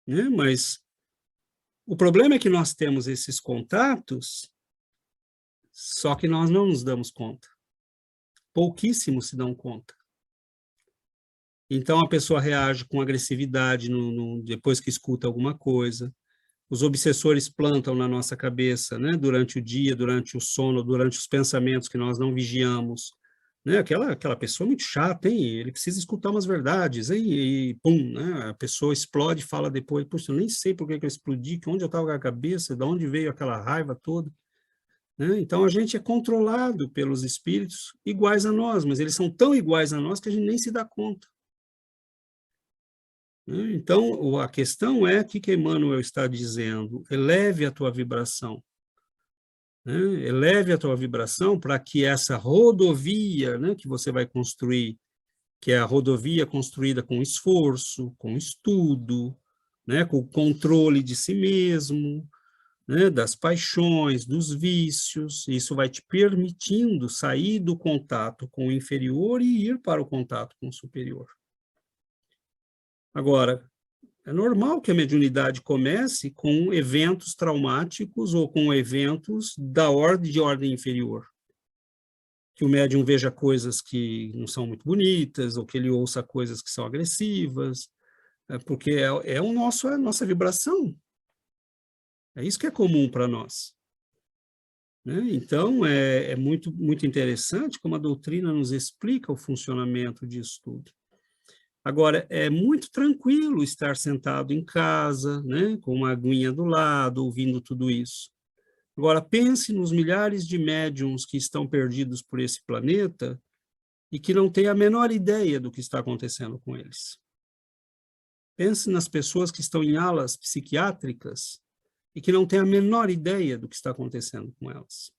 [SPEAKER 5] Né? Mas o problema é que nós temos esses contatos, só que nós não nos damos conta. Pouquíssimos se dão conta. Então a pessoa reage com agressividade depois que escuta alguma coisa. Os obsessores plantam na nossa cabeça, né, durante o dia, durante o sono, durante os pensamentos que nós não vigiamos. Né, aquela pessoa muito chata, hein? Ele precisa escutar umas verdades, hein? E pum, né? A pessoa explode e fala depois, puxa, eu nem sei por que eu explodi, onde eu estava com a cabeça, de onde veio aquela raiva toda. Né? Então a gente é controlado pelos espíritos iguais a nós, mas eles são tão iguais a nós que a gente nem se dá conta. Né? Então a questão é, o que Emmanuel está dizendo? Eleve a tua vibração. Né? Eleve a tua vibração para que essa rodovia, né, que você vai construir, que é a rodovia construída com esforço, com estudo, né, com o controle de si mesmo, né, das paixões, dos vícios, isso vai te permitindo sair do contato com o inferior e ir para o contato com o superior. Agora, é normal que a mediunidade comece com eventos traumáticos ou com eventos de ordem inferior. Que o médium veja coisas que não são muito bonitas, ou que ele ouça coisas que são agressivas, porque é a nossa vibração. É isso que é comum para nós. Né? Então, é muito, muito interessante como a doutrina nos explica o funcionamento disso tudo. Agora, é muito tranquilo estar sentado em casa, né, com uma aguinha do lado, ouvindo tudo isso. Agora, pense nos milhares de médiums que estão perdidos por esse planeta e que não têm a menor ideia do que está acontecendo com eles. Pense nas pessoas que estão em alas psiquiátricas e que não têm a menor ideia do que está acontecendo com elas.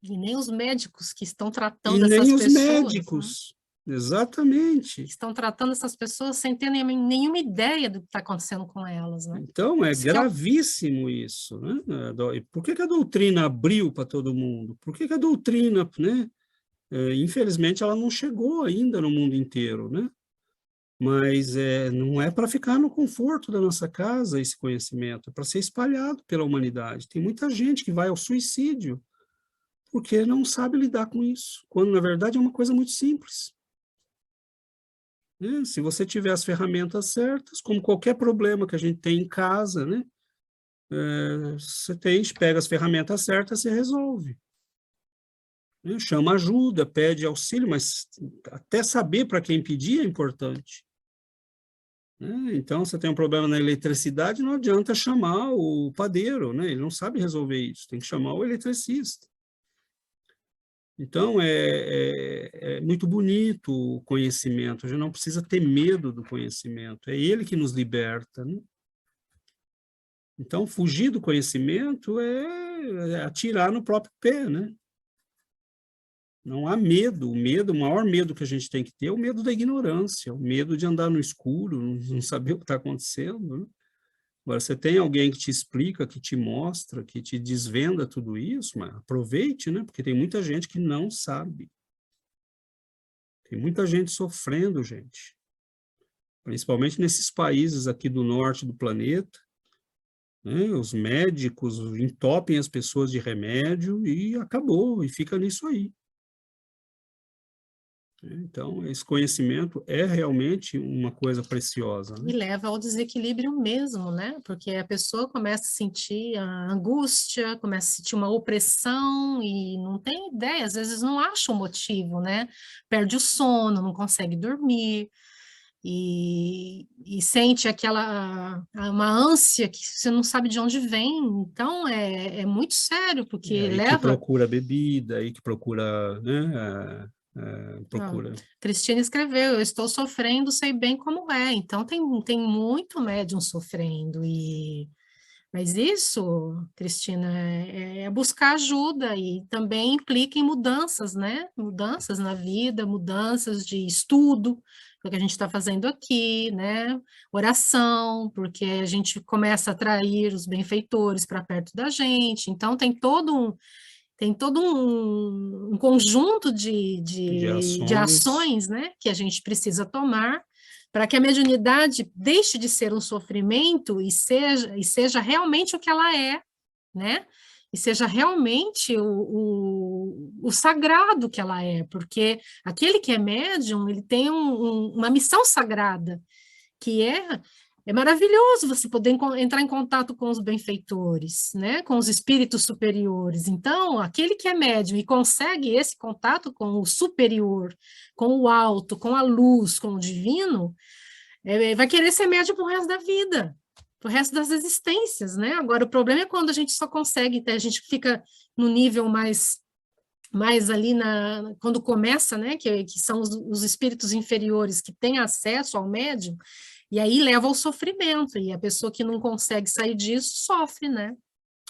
[SPEAKER 1] E nem os médicos que estão tratando essas pessoas. E nem os médicos. Né?
[SPEAKER 5] Exatamente.
[SPEAKER 1] Estão tratando essas pessoas sem ter nenhuma ideia do que está acontecendo com elas, né?
[SPEAKER 5] Então, é gravíssimo isso, né? Por que a doutrina abriu para todo mundo? Por que a doutrina, né? Infelizmente, ela não chegou ainda no mundo inteiro, né? Mas não é para ficar no conforto da nossa casa esse conhecimento, é para ser espalhado pela humanidade. Tem muita gente que vai ao suicídio porque não sabe lidar com isso, quando, na verdade, é uma coisa muito simples. Se você tiver as ferramentas certas, como qualquer problema que a gente tem em casa, né? Você pega as ferramentas certas e resolve. Chama ajuda, pede auxílio, mas até saber para quem pedir é importante. Então, você tem um problema na eletricidade, não adianta chamar o padeiro, né? Ele não sabe resolver isso, tem que chamar o eletricista. Então, é muito bonito o conhecimento, a gente não precisa ter medo do conhecimento, é ele que nos liberta, né? Então, fugir do conhecimento é atirar no próprio pé, né? Não há medo, o maior medo que a gente tem que ter é o medo da ignorância, o medo de andar no escuro, não saber o que está acontecendo, né? Agora, você tem alguém que te explica, que te mostra, que te desvenda tudo isso, mas aproveite, né? Porque tem muita gente que não sabe. Tem muita gente sofrendo, gente. Principalmente nesses países aqui do norte do planeta, né? Os médicos entopem as pessoas de remédio e acabou, e fica nisso aí. Então, esse conhecimento é realmente uma coisa preciosa. Né?
[SPEAKER 1] E leva ao desequilíbrio mesmo, né? Porque a pessoa começa a sentir a angústia, começa a sentir uma opressão e não tem ideia, às vezes não acha o motivo, né? Perde o sono, não consegue dormir e sente uma ânsia que você não sabe de onde vem. Então, é muito sério, porque
[SPEAKER 5] aí
[SPEAKER 1] leva...
[SPEAKER 5] que procura bebida, aí que procura, né, procura.
[SPEAKER 1] Cristina escreveu, eu estou sofrendo, sei bem como é. Então, tem muito médium sofrendo. Mas isso, Cristina, é buscar ajuda e também implica em mudanças, né? Mudanças na vida, mudanças de estudo, o que a gente está fazendo aqui, né? Oração, porque a gente começa a atrair os benfeitores para perto da gente. Então, tem todo um conjunto de ações, né, que a gente precisa tomar para que a mediunidade deixe de ser um sofrimento e seja realmente o que ela é, né? E seja realmente o sagrado que ela é, porque aquele que é médium, ele tem uma missão sagrada, que é maravilhoso você poder entrar em contato com os benfeitores, né? Com os espíritos superiores. Então, aquele que é médium e consegue esse contato com o superior, com o alto, com a luz, com o divino, vai querer ser médium pro resto da vida, pro resto das existências, né? Agora, o problema é quando a gente só consegue, a gente fica no nível mais ali quando começa, né? Que são os espíritos inferiores que têm acesso ao médium, e aí leva ao sofrimento, e a pessoa que não consegue sair disso sofre, né?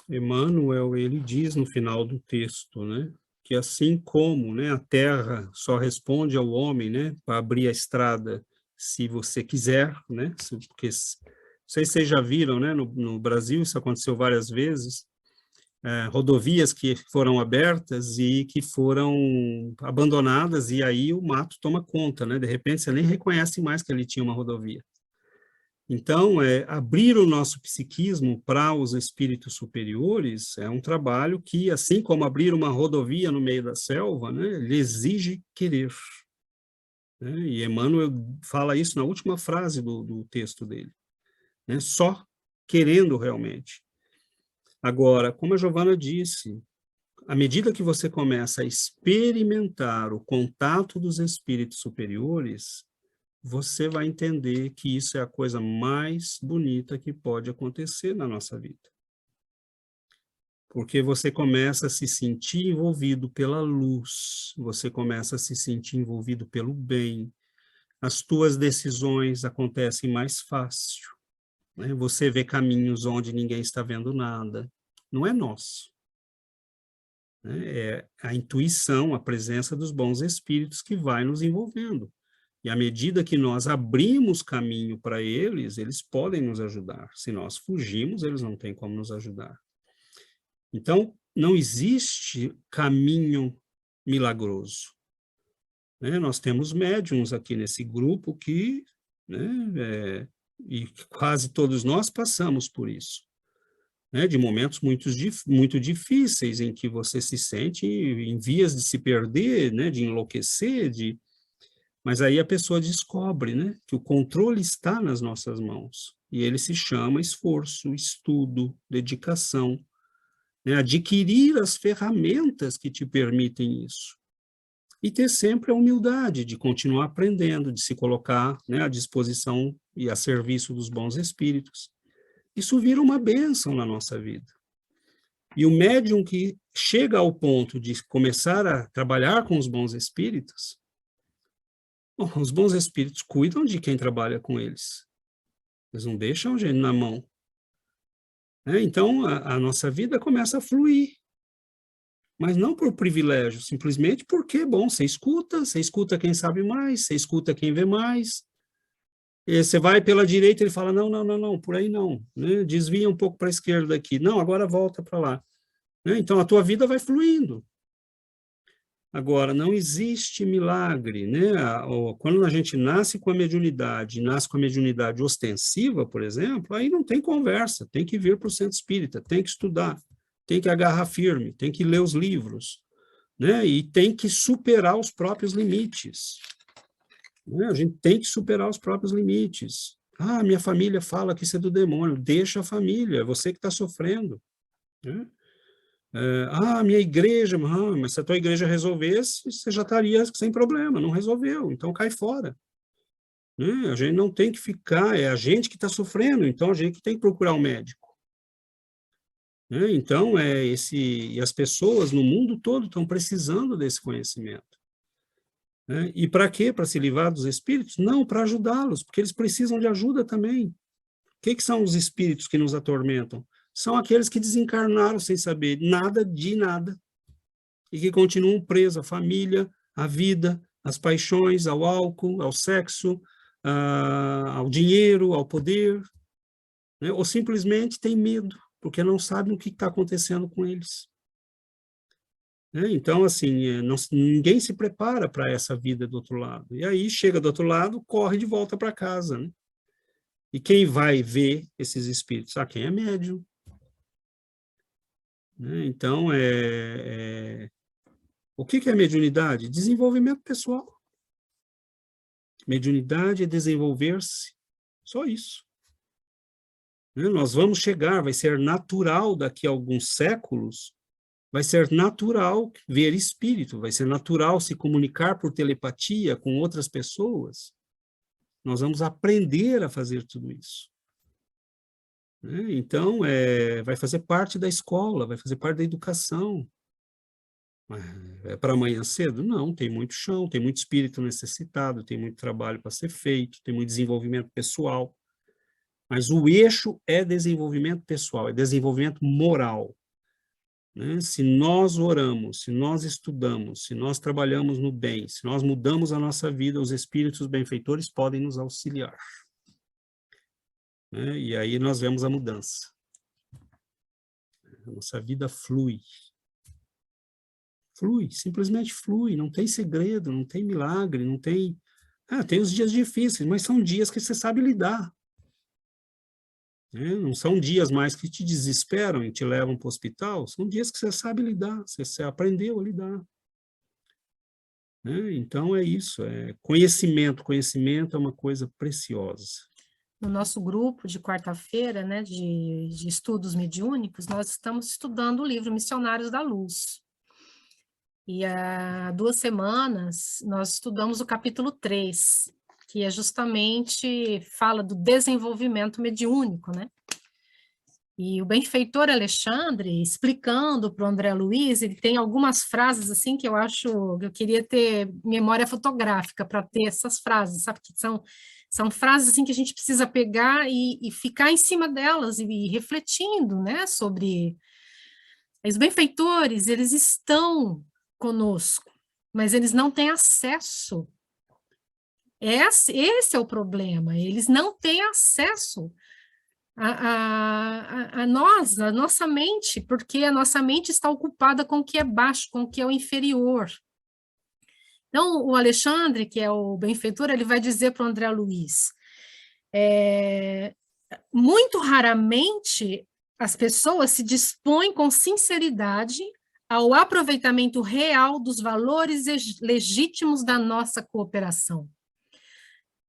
[SPEAKER 5] Emmanuel, ele diz no final do texto, né, que assim como, né, a terra só responde ao homem, né, para abrir a estrada se você quiser, né, porque não sei se vocês já viram, né, no Brasil isso aconteceu várias vezes, rodovias que foram abertas e que foram abandonadas, e aí o mato toma conta, né, de repente você nem reconhece mais que ali tinha uma rodovia. Então, abrir o nosso psiquismo para os espíritos superiores é um trabalho que, assim como abrir uma rodovia no meio da selva, né, ele exige querer. Né? E Emmanuel fala isso na última frase do texto dele. Né? Só querendo realmente. Agora, como a Giovana disse, à medida que você começa a experimentar o contato dos espíritos superiores, você vai entender que isso é a coisa mais bonita que pode acontecer na nossa vida. Porque você começa a se sentir envolvido pela luz, você começa a se sentir envolvido pelo bem, as tuas decisões acontecem mais fácil, né? Você vê caminhos onde ninguém está vendo nada, não é nosso. Né? É a intuição, a presença dos bons espíritos que vai nos envolvendo. E à medida que nós abrimos caminho para eles, eles podem nos ajudar. Se nós fugimos, eles não têm como nos ajudar. Então, não existe caminho milagroso. Né? Nós temos médiuns aqui nesse grupo que, né, e quase todos nós passamos por isso. Né? De momentos muito difíceis, em que você se sente em vias de se perder, né? De enlouquecer, Mas aí a pessoa descobre, né, que o controle está nas nossas mãos, e ele se chama esforço, estudo, dedicação, né, adquirir as ferramentas que te permitem isso. E ter sempre a humildade de continuar aprendendo, de se colocar, né, à disposição e a serviço dos bons espíritos. Isso vira uma bênção na nossa vida. E o médium que chega ao ponto de começar a trabalhar com os bons espíritos, os bons espíritos cuidam de quem trabalha com eles. Eles não deixam a gente na mão. Então, a nossa vida começa a fluir. Mas não por privilégio, simplesmente porque, bom, você escuta quem sabe mais, você escuta quem vê mais. E você vai pela direita, ele fala, não, por aí não. Né? Desvia um pouco para a esquerda aqui. Não, agora volta para lá. Né? Então, a tua vida vai fluindo. Agora, não existe milagre, né? Quando a gente nasce com a mediunidade ostensiva, por exemplo, aí não tem conversa, tem que vir para o centro espírita, tem que estudar, tem que agarrar firme, tem que ler os livros, né? E tem que superar os próprios limites. Né? A gente tem que superar os próprios limites. Ah, minha família fala que isso é do demônio. Deixa a família, é você que está sofrendo. Né? Minha igreja, mas se a tua igreja resolvesse, você já estaria sem problema, não resolveu, então cai fora. Né? A gente não tem que ficar, é a gente que está sofrendo, então a gente tem que procurar um médico. Né? Então, e as pessoas no mundo todo estão precisando desse conhecimento. Né? E para quê? Para se livrar dos espíritos? Não, para ajudá-los, porque eles precisam de ajuda também. O que são os espíritos que nos atormentam? São aqueles que desencarnaram sem saber nada de nada e que continuam presos à família, à vida, às paixões, ao álcool, ao sexo, ao dinheiro, ao poder, né? Ou simplesmente têm medo, porque não sabem o que está acontecendo com eles. Né? Então, assim, ninguém se prepara para essa vida do outro lado. E aí, chega do outro lado, corre de volta para casa, né? E quem vai ver esses espíritos? Quem é médium. Né? Então, o que é mediunidade? Desenvolvimento pessoal. Mediunidade é desenvolver-se, só isso. Né? Nós vamos chegar, vai ser natural daqui a alguns séculos, vai ser natural ver espírito, vai ser natural se comunicar por telepatia com outras pessoas. Nós vamos aprender a fazer tudo isso. Né? Então, vai fazer parte da escola, vai fazer parte da educação. É para amanhã cedo? Não, tem muito chão, tem muito espírito necessitado, tem muito trabalho para ser feito, tem muito desenvolvimento pessoal. Mas o eixo é desenvolvimento pessoal, é desenvolvimento moral. Né? Se nós oramos, se nós estudamos, se nós trabalhamos no bem, se nós mudamos a nossa vida, os espíritos benfeitores podem nos auxiliar. Né? E aí nós vemos a mudança. A nossa vida flui. Flui, simplesmente flui, não tem segredo, não tem milagre, não tem... tem os dias difíceis, mas são dias que você sabe lidar. Né? Não são dias mais que te desesperam e te levam para o hospital, são dias que você sabe lidar, você aprendeu a lidar. Né? Então é isso, conhecimento é uma coisa preciosa.
[SPEAKER 1] No nosso grupo de quarta-feira, né, de estudos mediúnicos, nós estamos estudando o livro Missionários da Luz. E há 2 semanas nós estudamos o capítulo 3, que é justamente, fala do desenvolvimento mediúnico, né? E o benfeitor Alexandre, explicando para o André Luiz, ele tem algumas frases assim que eu acho, que eu queria ter memória fotográfica para ter essas frases, sabe? Que são frases assim que a gente precisa pegar e ficar em cima delas e refletindo, né? Sobre... Os benfeitores, eles estão conosco, mas eles não têm acesso. Esse é o problema, eles não têm acesso a nós, a nossa mente, porque a nossa mente está ocupada com o que é baixo, com o que é o inferior. Então, o Alexandre, que é o benfeitor, ele vai dizer para o André Luiz, muito raramente as pessoas se dispõem com sinceridade ao aproveitamento real dos valores legítimos da nossa cooperação.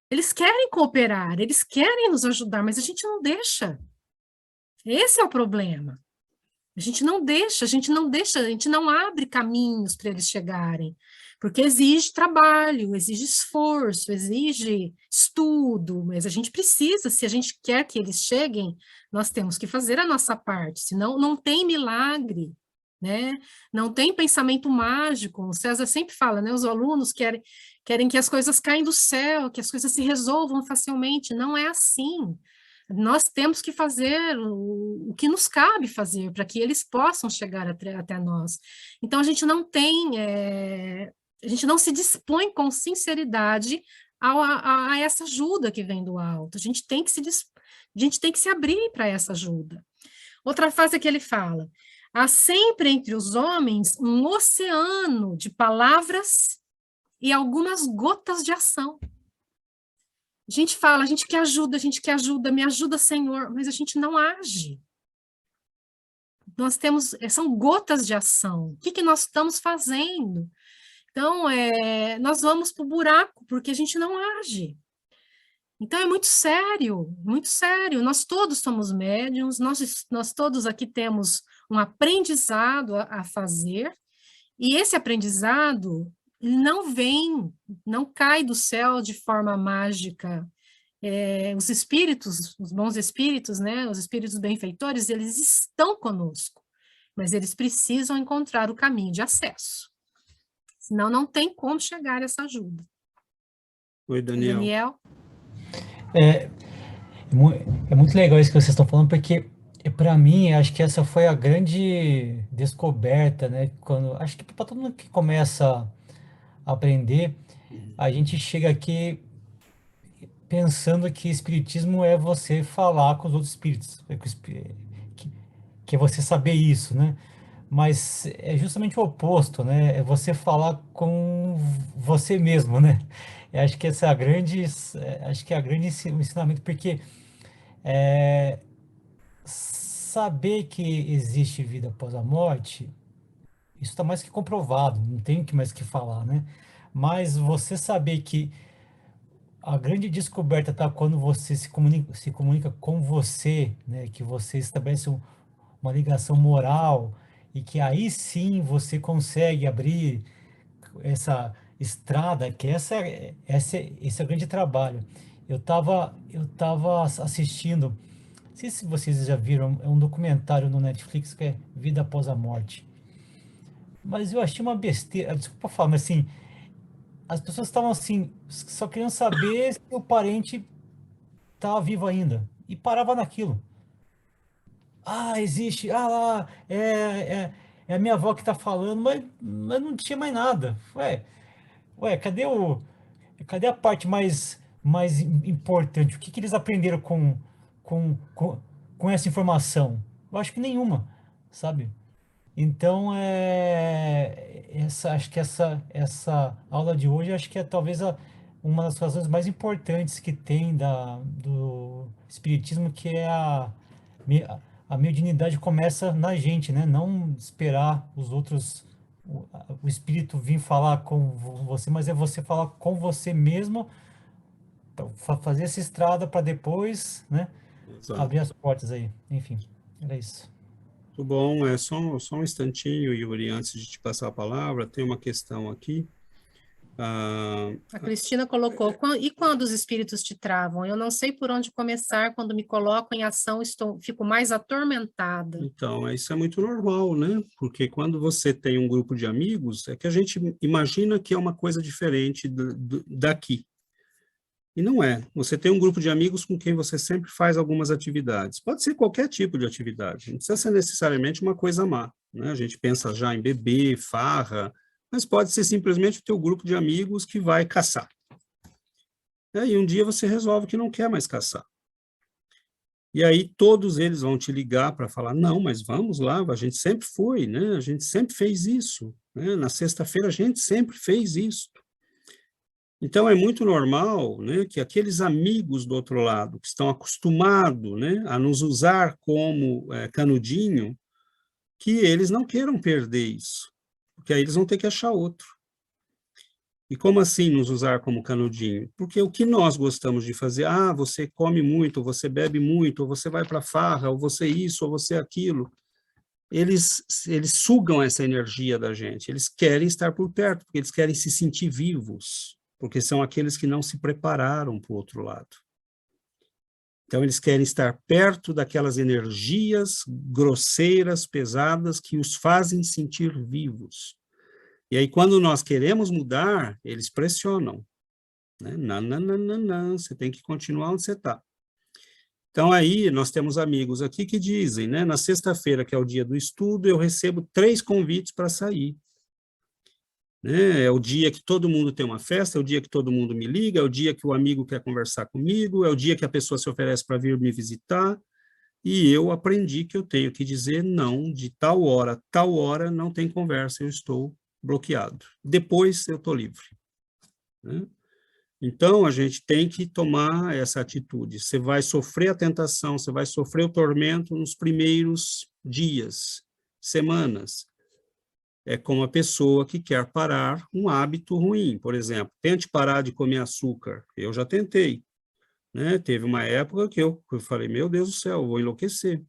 [SPEAKER 1] Eles querem cooperar, eles querem nos ajudar, mas a gente não deixa. Esse é o problema. A gente não deixa, a gente não abre caminhos para eles chegarem, porque exige trabalho, exige esforço, exige estudo, mas a gente precisa, se a gente quer que eles cheguem, nós temos que fazer a nossa parte, senão não tem milagre, né? Não tem pensamento mágico. O César sempre fala, né? Os alunos querem que as coisas caem do céu, que as coisas se resolvam facilmente. Não é assim. Nós temos que fazer o que nos cabe fazer para que eles possam chegar até nós. Então, a gente não se dispõe com sinceridade a essa ajuda que vem do alto. A gente tem que se abrir para essa ajuda. Outra frase que ele fala: há sempre entre os homens um oceano de palavras e algumas gotas de ação. A gente fala, a gente quer ajuda, me ajuda, Senhor, mas a gente não age. Nós temos, são gotas de ação. O que nós estamos fazendo? Então, nós vamos para o buraco, porque a gente não age. Então, é muito sério, muito sério. Nós todos somos médiuns, nós todos aqui temos um aprendizado a fazer, e esse aprendizado não cai do céu de forma mágica. Os espíritos, os bons espíritos, né, os espíritos benfeitores, eles estão conosco, mas eles precisam encontrar o caminho de acesso. Senão não tem como chegar a essa ajuda.
[SPEAKER 5] Oi, Daniel.
[SPEAKER 1] Daniel?
[SPEAKER 9] É muito legal isso que vocês estão falando, porque para mim, acho que essa foi a grande descoberta, né? Acho que para todo mundo que começa a aprender, a gente chega aqui pensando que espiritismo é você falar com os outros espíritos, que é você saber isso, né? Mas é justamente o oposto, né? É você falar com você mesmo, né? Eu acho que essa é a grande, acho que é a grande ensinamento, porque saber que existe vida após a morte, isso está mais que comprovado, não tem o que mais que falar, né? Mas você saber que a grande descoberta está quando você se comunica com você, né? Que você estabelece uma ligação moral e que aí sim você consegue abrir essa estrada, que esse é o grande trabalho. Eu tava assistindo, não sei se vocês já viram, é um documentário no Netflix que é Vida Após a Morte. Mas eu achei uma besteira, desculpa falar, mas assim, as pessoas estavam assim, só queriam saber se o parente estava vivo ainda. E parava naquilo. Ah, existe, ah lá, é a minha avó que está falando, mas não tinha mais nada. Ué, cadê a parte mais importante? O que eles aprenderam com, com, com essa informação? Eu acho que nenhuma, sabe? Então, acho que essa aula de hoje, acho que é talvez uma das razões mais importantes que tem do Espiritismo, que é me- a mediunidade começa na gente, né? Não esperar os outros, o Espírito vir falar com você, mas é você falar com você mesmo, fazer essa estrada para depois, né?
[SPEAKER 5] Exato.
[SPEAKER 9] Abrir as portas aí. Enfim, era isso.
[SPEAKER 5] Muito bom, é só um instantinho, Yuri, antes de te passar a palavra, tem uma questão aqui.
[SPEAKER 1] A Cristina colocou, e quando os espíritos te travam? Eu não sei por onde começar, quando me coloco em ação, fico mais atormentada.
[SPEAKER 5] Então, isso é muito normal, né? Porque quando você tem um grupo de amigos, é que a gente imagina que é uma coisa diferente daqui. E não é. Você tem um grupo de amigos com quem você sempre faz algumas atividades. Pode ser qualquer tipo de atividade, não precisa ser necessariamente uma coisa má, né? A gente pensa já em beber, farra, mas pode ser simplesmente o teu grupo de amigos que vai caçar. E aí um dia você resolve que não quer mais caçar. E aí todos eles vão te ligar para falar, não, mas vamos lá, a gente sempre foi, né? A gente sempre fez isso, né? Na sexta-feira a gente sempre fez isso. Então, é muito normal, né, que aqueles amigos do outro lado, que estão acostumados, né, a nos usar como canudinho, que eles não queiram perder isso, porque aí eles vão ter que achar outro. E como assim nos usar como canudinho? Porque o que nós gostamos de fazer, você come muito, ou você bebe muito, ou você vai para farra, ou você isso, ou você aquilo, eles sugam essa energia da gente, eles querem estar por perto, porque eles querem se sentir vivos, porque são aqueles que não se prepararam para o outro lado. Então, eles querem estar perto daquelas energias grosseiras, pesadas, que os fazem sentir vivos. E aí, quando nós queremos mudar, eles pressionam. Né? Não, você tem que continuar onde você está. Então, aí, nós temos amigos aqui que dizem, né, na sexta-feira, que é o dia do estudo, eu recebo 3 convites para sair. Né? É o dia que todo mundo tem uma festa, é o dia que todo mundo me liga, é o dia que o amigo quer conversar comigo, é o dia que a pessoa se oferece para vir me visitar, e eu aprendi que eu tenho que dizer não, de tal hora não tem conversa, eu estou bloqueado. Depois eu estou livre. Né? Então, a gente tem que tomar essa atitude. Você vai sofrer a tentação, você vai sofrer o tormento nos primeiros dias, semanas. É como a pessoa que quer parar um hábito ruim. Por exemplo, tente parar de comer açúcar. Eu já tentei. Né? Teve uma época que eu falei, meu Deus do céu, eu vou enlouquecer.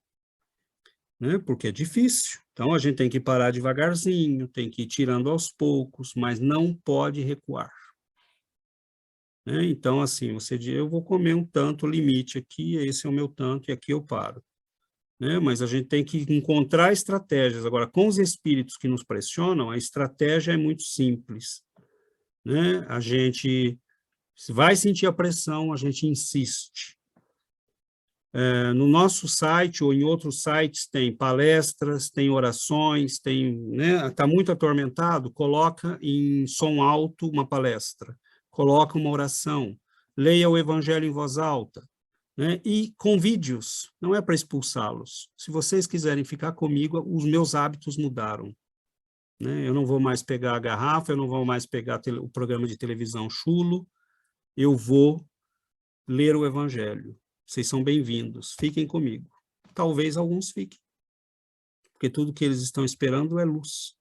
[SPEAKER 5] Né? Porque é difícil. Então, a gente tem que parar devagarzinho, tem que ir tirando aos poucos, mas não pode recuar. Né? Então, assim, você diz, eu vou comer um tanto limite aqui, esse é o meu tanto, e aqui eu paro. né? Mas a gente tem que encontrar estratégias. Agora, com os espíritos que nos pressionam, a estratégia é muito simples, né? A gente vai sentir a pressão, a gente insiste. No nosso site ou em outros sites tem palestras, tem orações, tem, né? Está muito atormentado, coloca em som alto uma palestra, coloca uma oração, leia o evangelho em voz alta, né? E com vídeos, não é para expulsá-los. Se vocês quiserem ficar comigo, os meus hábitos mudaram, né? Eu não vou mais pegar a garrafa, eu não vou mais pegar o programa de televisão chulo, eu vou ler o evangelho. Vocês são bem-vindos, fiquem comigo. Talvez alguns fiquem, porque tudo que eles estão esperando é luz.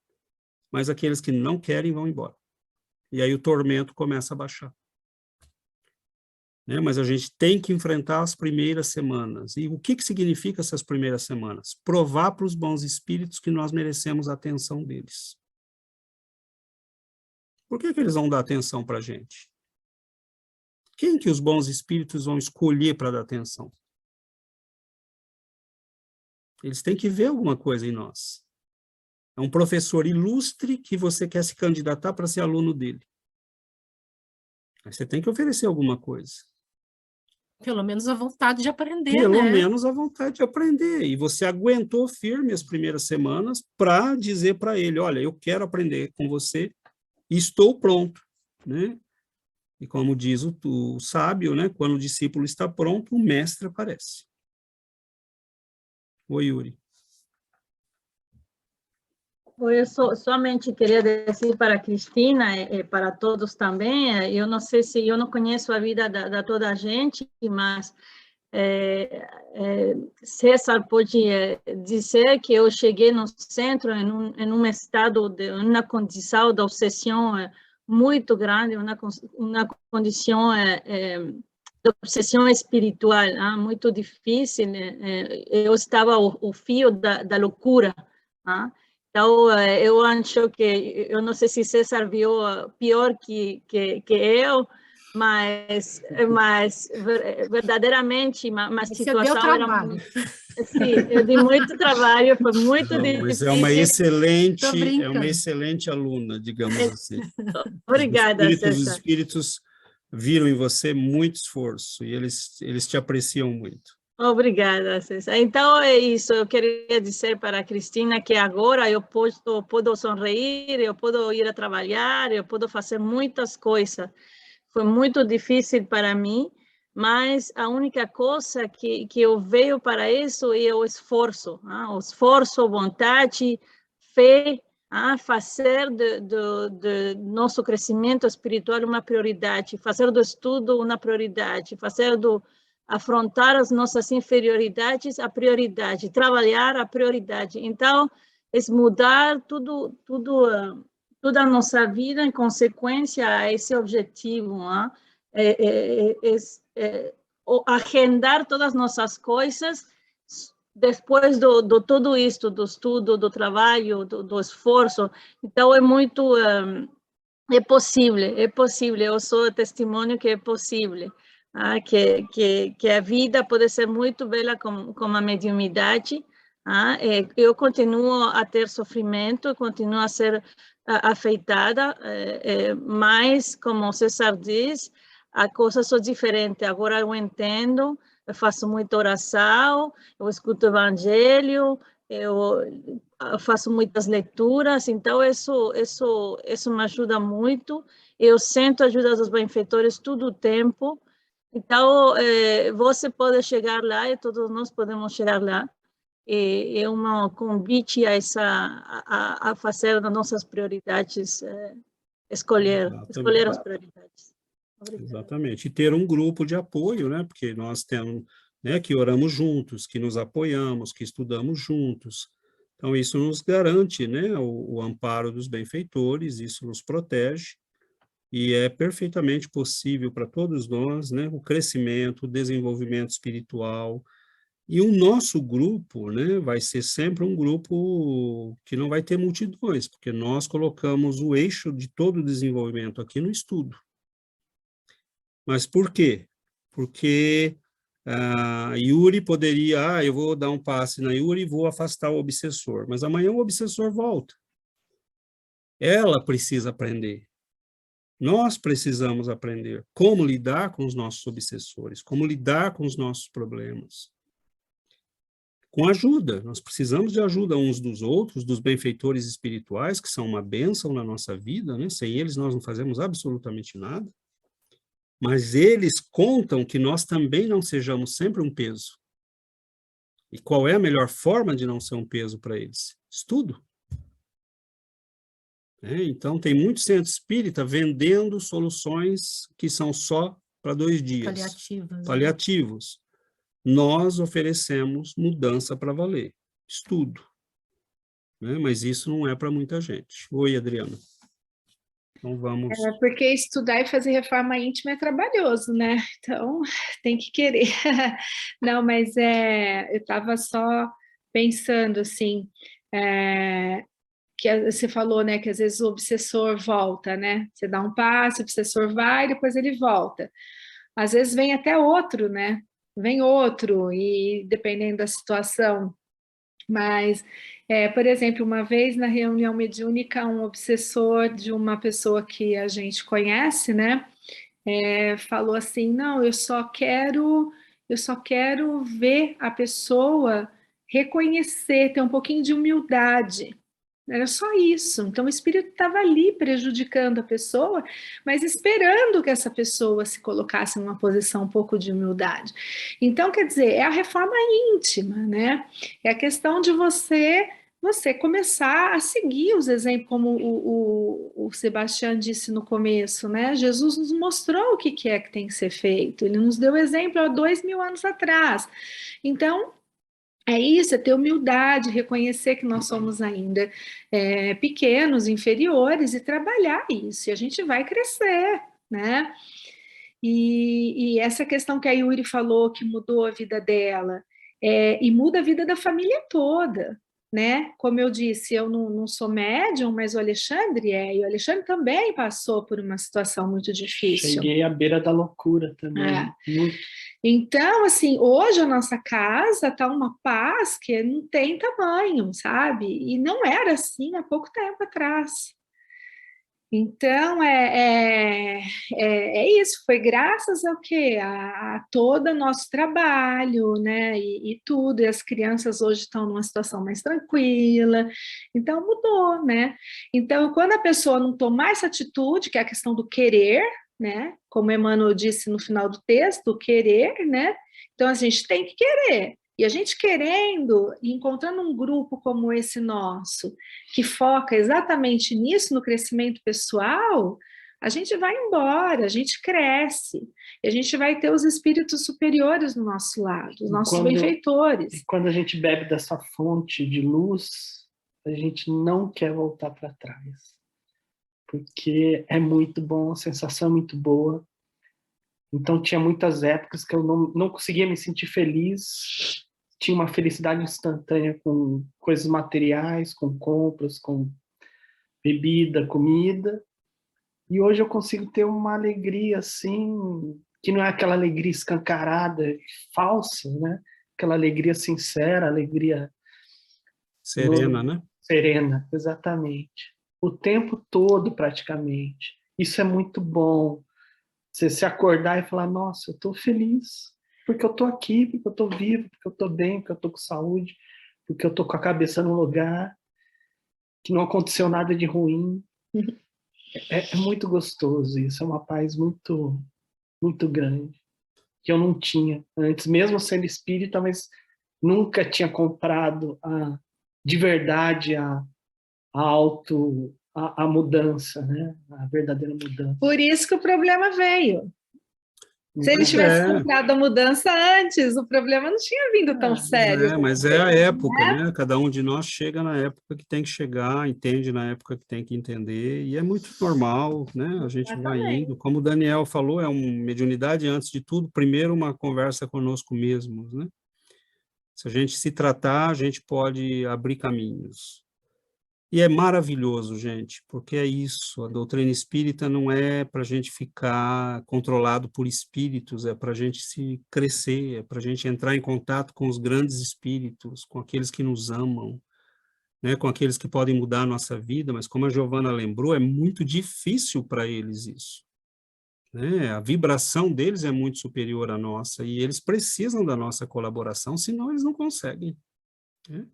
[SPEAKER 5] Mas aqueles que não querem vão embora. E aí o tormento começa a baixar. Né? Mas a gente tem que enfrentar as primeiras semanas. E o que significa essas primeiras semanas? Provar para os bons espíritos que nós merecemos a atenção deles. Por que eles vão dar atenção para a gente? Quem que os bons espíritos vão escolher para dar atenção? Eles têm que ver alguma coisa em nós. É um professor ilustre que você quer se candidatar para ser aluno dele. Aí você tem que oferecer alguma coisa.
[SPEAKER 1] Pelo menos a vontade de aprender,
[SPEAKER 5] Pelo
[SPEAKER 1] né?
[SPEAKER 5] menos a vontade de aprender. E você aguentou firme as primeiras semanas para dizer para ele, olha, eu quero aprender com você e estou pronto, né? E como diz o sábio, né? Quando o discípulo está pronto, o mestre aparece. Oi, Yuri.
[SPEAKER 6] Eu somente queria dizer para a Cristina e para todos também, eu não sei se eu não conheço a vida da toda a gente, mas César pode dizer que eu cheguei no centro em um estado de uma condição de obsessão muito grande, uma condição de obsessão espiritual muito difícil. Eu estava ao fio da loucura. Então, eu acho que, eu não sei se César viu pior que eu, mas verdadeiramente uma situação
[SPEAKER 1] deu trabalho.
[SPEAKER 6] Sim, eu dei muito trabalho, foi muito
[SPEAKER 5] Não,
[SPEAKER 6] difícil.
[SPEAKER 5] mas é uma excelente aluna, digamos assim.
[SPEAKER 6] Obrigada,
[SPEAKER 5] Os
[SPEAKER 6] César.
[SPEAKER 5] espíritos viram em você muito esforço e eles te apreciam muito.
[SPEAKER 6] Obrigada, César. Então, é isso. Eu queria dizer para a Cristina que agora eu posso sonreír, eu posso ir a trabalhar, eu posso fazer muitas coisas. Foi muito difícil para mim, mas a única coisa que eu vejo para isso é o esforço. O esforço, vontade, fé, fazer de nosso crescimento espiritual uma prioridade, fazer do estudo uma prioridade, afrontar as nossas inferioridades a prioridade, trabalhar a prioridade. Então, é mudar toda a nossa vida em consequência a esse objetivo, agendar todas as nossas coisas depois de tudo isto, do estudo, do trabalho, do esforço. Então, é muito... é possível, eu sou testemunho que é possível. Que a vida pode ser muito bela como a mediunidade. Eu continuo a ter sofrimento, continuo a ser afetada, mas, como César diz, as coisas são diferentes. Agora eu entendo, eu faço muita oração, eu escuto o evangelho, eu faço muitas leituras, então isso me ajuda muito. Eu sinto a ajuda dos benfeitores todo o tempo. Então, você pode chegar lá e todos nós podemos chegar lá. É um convite a fazer as nossas prioridades, escolher as prioridades. Obrigada.
[SPEAKER 5] Exatamente. E ter um grupo de apoio, né? Porque nós temos, né, que oramos juntos, que nos apoiamos, que estudamos juntos. Então, isso nos garante, né, o amparo dos benfeitores, isso nos protege. E é perfeitamente possível para todos nós, né, o crescimento, o desenvolvimento espiritual. E o nosso grupo, né, vai ser sempre um grupo que não vai ter multidões, porque nós colocamos o eixo de todo o desenvolvimento aqui no estudo. Mas por quê? Porque Yuri poderia, eu vou dar um passe na Yuri e vou afastar o obsessor, mas amanhã o obsessor volta. Ela precisa aprender. Nós precisamos aprender como lidar com os nossos obsessores, como lidar com os nossos problemas. Com ajuda, nós precisamos de ajuda uns dos outros, dos benfeitores espirituais, que são uma bênção na nossa vida, né? Sem eles nós não fazemos absolutamente nada. Mas eles contam que nós também não sejamos sempre um peso. E qual é a melhor forma de não ser um peso para eles? Estudo. Então, tem muito centro espírita vendendo soluções que são só para 2 dias.
[SPEAKER 1] Paliativas.
[SPEAKER 5] Paliativos. Nós oferecemos mudança para valer. Estudo. Mas isso não é para muita gente. Oi, Adriana. Então, vamos...
[SPEAKER 3] Porque estudar e fazer reforma íntima é trabalhoso, né? Então, tem que querer. Não, mas eu estava só pensando, assim, que você falou, né, que às vezes o obsessor volta, né? Você dá um passo, o obsessor vai, depois ele volta. Às vezes vem até outro, né? Vem outro, e dependendo da situação. Mas, por exemplo, uma vez na reunião mediúnica, um obsessor de uma pessoa que a gente conhece, né? Falou assim, não, eu só quero ver a pessoa reconhecer, ter um pouquinho de humildade. Era só isso. Então, o espírito estava ali prejudicando a pessoa, mas esperando que essa pessoa se colocasse numa posição um pouco de humildade. Então, quer dizer, é a reforma íntima, né? É a questão de você começar a seguir os exemplos, como o Sebastião disse no começo, né? Jesus nos mostrou o que é que tem que ser feito. Ele nos deu exemplo há 2000 anos atrás. Então, é isso, é ter humildade, reconhecer que nós somos ainda pequenos, inferiores, e trabalhar isso, e a gente vai crescer, né? E essa questão que a Yuri falou, que mudou a vida dela, e muda a vida da família toda, né? Como eu disse, eu não sou médium, mas o Alexandre e o Alexandre também passou por uma situação muito difícil.
[SPEAKER 10] Cheguei à beira da loucura também, muito.
[SPEAKER 3] Então, assim, hoje a nossa casa está uma paz que não tem tamanho, sabe? E não era assim há pouco tempo atrás. Então, é isso, foi graças ao quê? A todo o nosso trabalho, né? E tudo, e as crianças hoje estão numa situação mais tranquila, então mudou, né? Então, quando a pessoa não tomar essa atitude, que é a questão do querer, né? Como Emmanuel disse no final do texto, querer, né? Então a gente tem que querer. E a gente querendo, e encontrando um grupo como esse nosso, que foca exatamente nisso, no crescimento pessoal, a gente vai embora, a gente cresce. E a gente vai ter os espíritos superiores do nosso lado, os nossos benfeitores.
[SPEAKER 10] E quando a gente bebe dessa fonte de luz, a gente não quer voltar para trás. Porque é muito bom, a sensação é muito boa. Então, tinha muitas épocas que eu não conseguia me sentir feliz, tinha uma felicidade instantânea com coisas materiais, com compras, com bebida, comida, e hoje eu consigo ter uma alegria, assim, que não é aquela alegria escancarada, falsa, né? Aquela alegria sincera, alegria...
[SPEAKER 5] serena, né?
[SPEAKER 10] Serena, exatamente. O tempo todo, praticamente. Isso é muito bom. Você se acordar e falar, nossa, eu estou feliz, porque eu estou aqui, porque eu estou vivo, porque eu estou bem, porque eu estou com saúde, porque eu estou com a cabeça no lugar, que não aconteceu nada de ruim. É muito gostoso isso, é uma paz muito, muito grande, que eu não tinha antes, mesmo sendo espírita, mas nunca tinha comprado de verdade a mudança, né? A verdadeira mudança.
[SPEAKER 3] Por isso que o problema veio. Se ele tivesse comprado a mudança antes, o problema não tinha vindo tão sério.
[SPEAKER 5] Mas é a época, né? Cada um de nós chega na época que tem que chegar, entende na época que tem que entender, e é muito normal, né? A gente vai indo. Como o Daniel falou, é uma mediunidade, antes de tudo, primeiro uma conversa conosco mesmos, né? Se a gente se tratar, a gente pode abrir caminhos. E é maravilhoso, gente, porque é isso, a doutrina espírita não é para a gente ficar controlado por espíritos, é para a gente se crescer, é para a gente entrar em contato com os grandes espíritos, com aqueles que nos amam, né, com aqueles que podem mudar a nossa vida, mas como a Giovana lembrou, é muito difícil para eles isso. Né? A vibração deles é muito superior à nossa, e eles precisam da nossa colaboração, senão eles não conseguem. Né?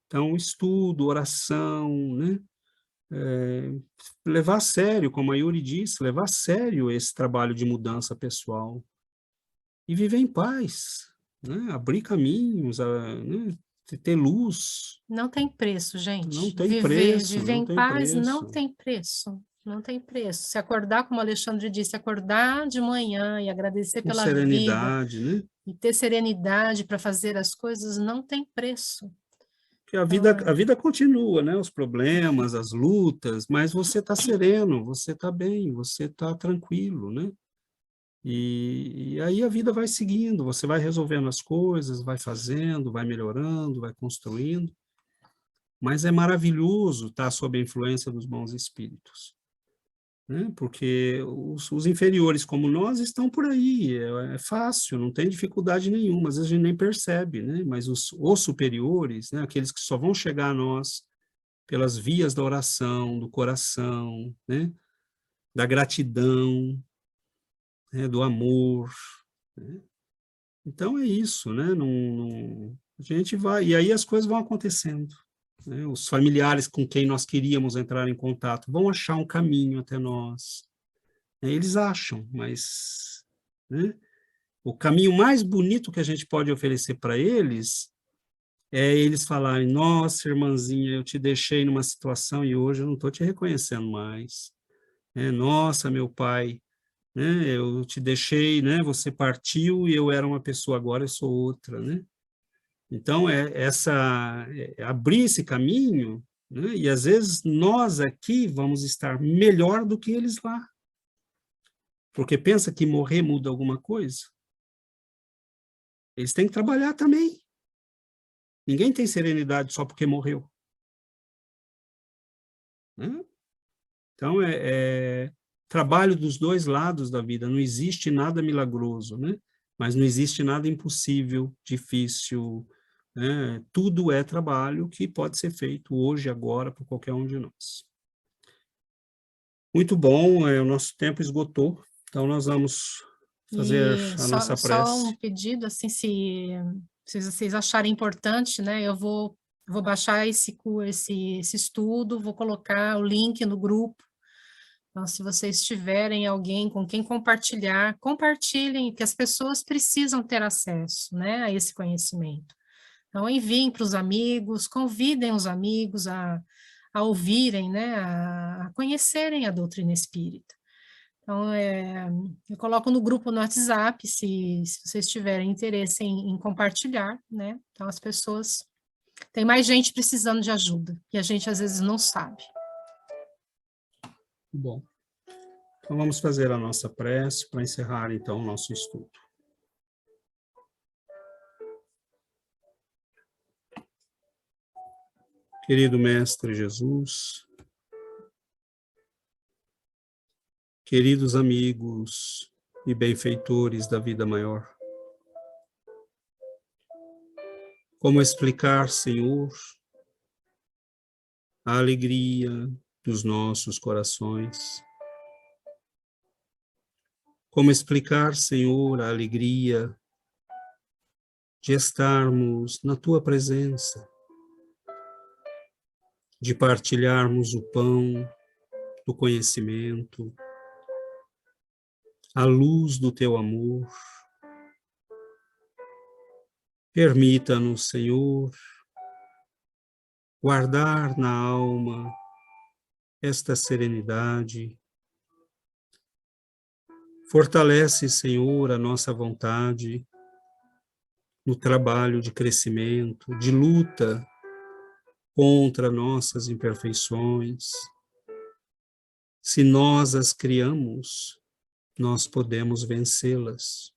[SPEAKER 5] Então, estudo, oração, né? Levar a sério, como a Yuri disse, levar a sério esse trabalho de mudança pessoal e viver em paz, né? Abrir caminhos, né? Ter luz.
[SPEAKER 1] Não tem preço, gente.
[SPEAKER 5] Não tem preço,
[SPEAKER 1] viver
[SPEAKER 5] não
[SPEAKER 1] em
[SPEAKER 5] tem
[SPEAKER 1] paz
[SPEAKER 5] preço.
[SPEAKER 1] não tem preço. Não tem preço. Se acordar, como o Alexandre disse, acordar de manhã e agradecer
[SPEAKER 5] Com
[SPEAKER 1] pela
[SPEAKER 5] serenidade,
[SPEAKER 1] vida,
[SPEAKER 5] né?
[SPEAKER 1] e ter serenidade para fazer as coisas, não tem preço.
[SPEAKER 5] Porque a vida continua, né? Os problemas, as lutas, mas você está sereno, você está bem, você está tranquilo, né? E aí a vida vai seguindo, você vai resolvendo as coisas, vai fazendo, vai melhorando, vai construindo. Mas é maravilhoso estar sob a influência dos bons espíritos, né? Porque os inferiores como nós estão por aí, é fácil, não tem dificuldade nenhuma, às vezes a gente nem percebe, né? Mas os superiores, né? Aqueles que só vão chegar a nós pelas vias da oração, do coração, né? Da gratidão, né? Do amor, né? Então é isso, né? A gente vai, e aí as coisas vão acontecendo. Né? Os familiares com quem nós queríamos entrar em contato vão achar um caminho até nós. Eles acham, mas, né? O caminho mais bonito que a gente pode oferecer para eles é eles falarem: nossa, irmãzinha, eu te deixei numa situação e hoje eu não estou te reconhecendo mais. Nossa, meu pai, né? Eu te deixei, né? Você partiu e eu era uma pessoa, agora eu sou outra, né? Então, abrir esse caminho, né? E às vezes nós aqui vamos estar melhor do que eles lá. Porque pensa que morrer muda alguma coisa? Eles têm que trabalhar também. Ninguém tem serenidade só porque morreu. Né? Então, é trabalho dos dois lados da vida. Não existe nada milagroso, né? Mas não existe nada impossível, difícil, né? Tudo é trabalho que pode ser feito hoje, agora, por qualquer um de nós. Muito bom, o nosso tempo esgotou, então nós vamos fazer a nossa prece.
[SPEAKER 1] Só um pedido, assim, se vocês acharem importante, né, eu vou baixar esse estudo, vou colocar o link no grupo. Então, se vocês tiverem alguém com quem compartilhar, compartilhem, que as pessoas precisam ter acesso, né, a esse conhecimento. Então, enviem para os amigos, convidem os amigos a ouvirem, né, a conhecerem a doutrina espírita. Então, eu coloco no grupo no WhatsApp, se vocês tiverem interesse em compartilhar, né? Então, as pessoas... Tem mais gente precisando de ajuda, e a gente, às vezes, não sabe.
[SPEAKER 5] Bom, então vamos fazer a nossa prece para encerrar, então, o nosso estudo. Querido Mestre Jesus, queridos amigos e benfeitores da vida maior, como explicar, Senhor, a alegria dos nossos corações? Como explicar, Senhor, a alegria de estarmos na Tua presença, de partilharmos o pão do conhecimento, a luz do Teu amor? Permita-nos, Senhor, guardar na alma esta serenidade. Fortalece, Senhor, a nossa vontade no trabalho de crescimento, de luta contra nossas imperfeições. Se nós as criamos, nós podemos vencê-las.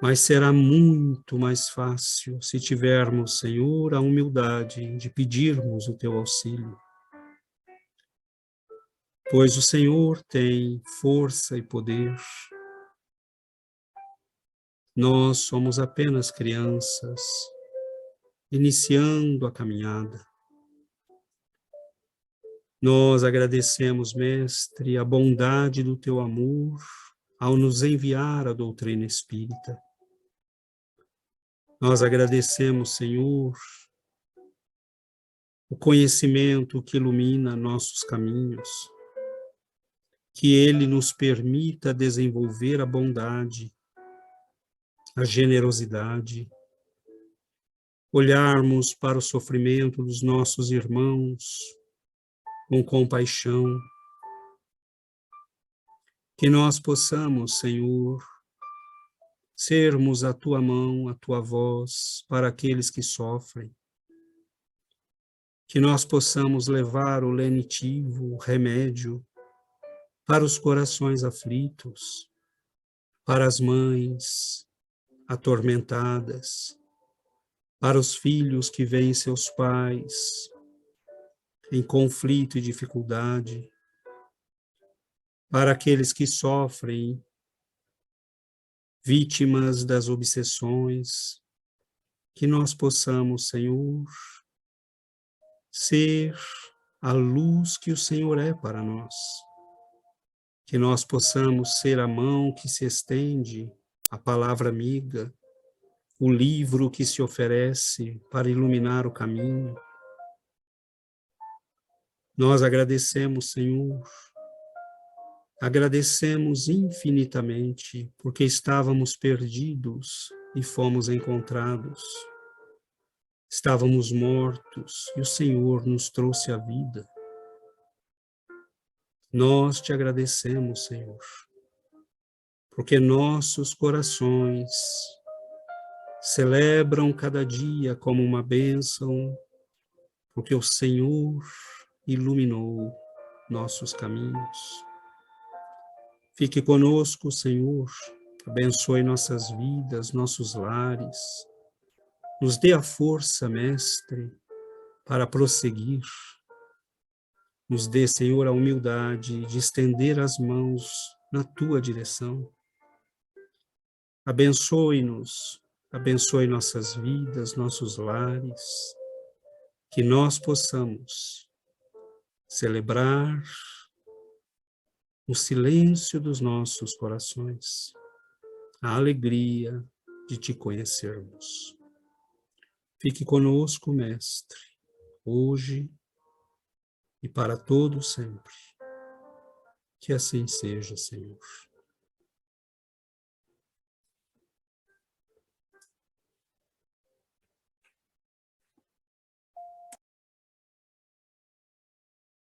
[SPEAKER 5] mas será muito mais fácil se tivermos, Senhor, a humildade de pedirmos o teu auxílio. Pois o Senhor tem força e poder. Nós somos apenas crianças, iniciando a caminhada. Nós agradecemos, Mestre, a bondade do teu amor ao nos enviar a doutrina espírita. Nós agradecemos, Senhor, o conhecimento que ilumina nossos caminhos, que ele nos permita desenvolver a bondade, a generosidade, olharmos para o sofrimento dos nossos irmãos com compaixão, que nós possamos, Senhor, sermos a tua mão, a tua voz para aqueles que sofrem, que nós possamos levar o lenitivo, o remédio, para os corações aflitos, para as mães atormentadas, para os filhos que veem seus pais em conflito e dificuldade, para aqueles que sofrem, vítimas das obsessões, que nós possamos, Senhor, ser a luz que o Senhor é para nós, que nós possamos ser a mão que se estende, a palavra amiga, o livro que se oferece para iluminar o caminho. Nós agradecemos, Senhor, agradecemos infinitamente, porque estávamos perdidos e fomos encontrados. Estávamos mortos e o Senhor nos trouxe a vida. Nós te agradecemos, Senhor, porque nossos corações celebram cada dia como uma bênção, porque o Senhor iluminou nossos caminhos. Fique conosco, Senhor, abençoe nossas vidas, nossos lares, nos dê a força, Mestre, para prosseguir. Nos dê, Senhor, a humildade de estender as mãos na tua direção. Abençoe-nos, abençoe nossas vidas, nossos lares, que nós possamos celebrar no silêncio dos nossos corações a alegria de te conhecermos. Fique conosco, Mestre, hoje e para todo sempre. Que assim seja, Senhor.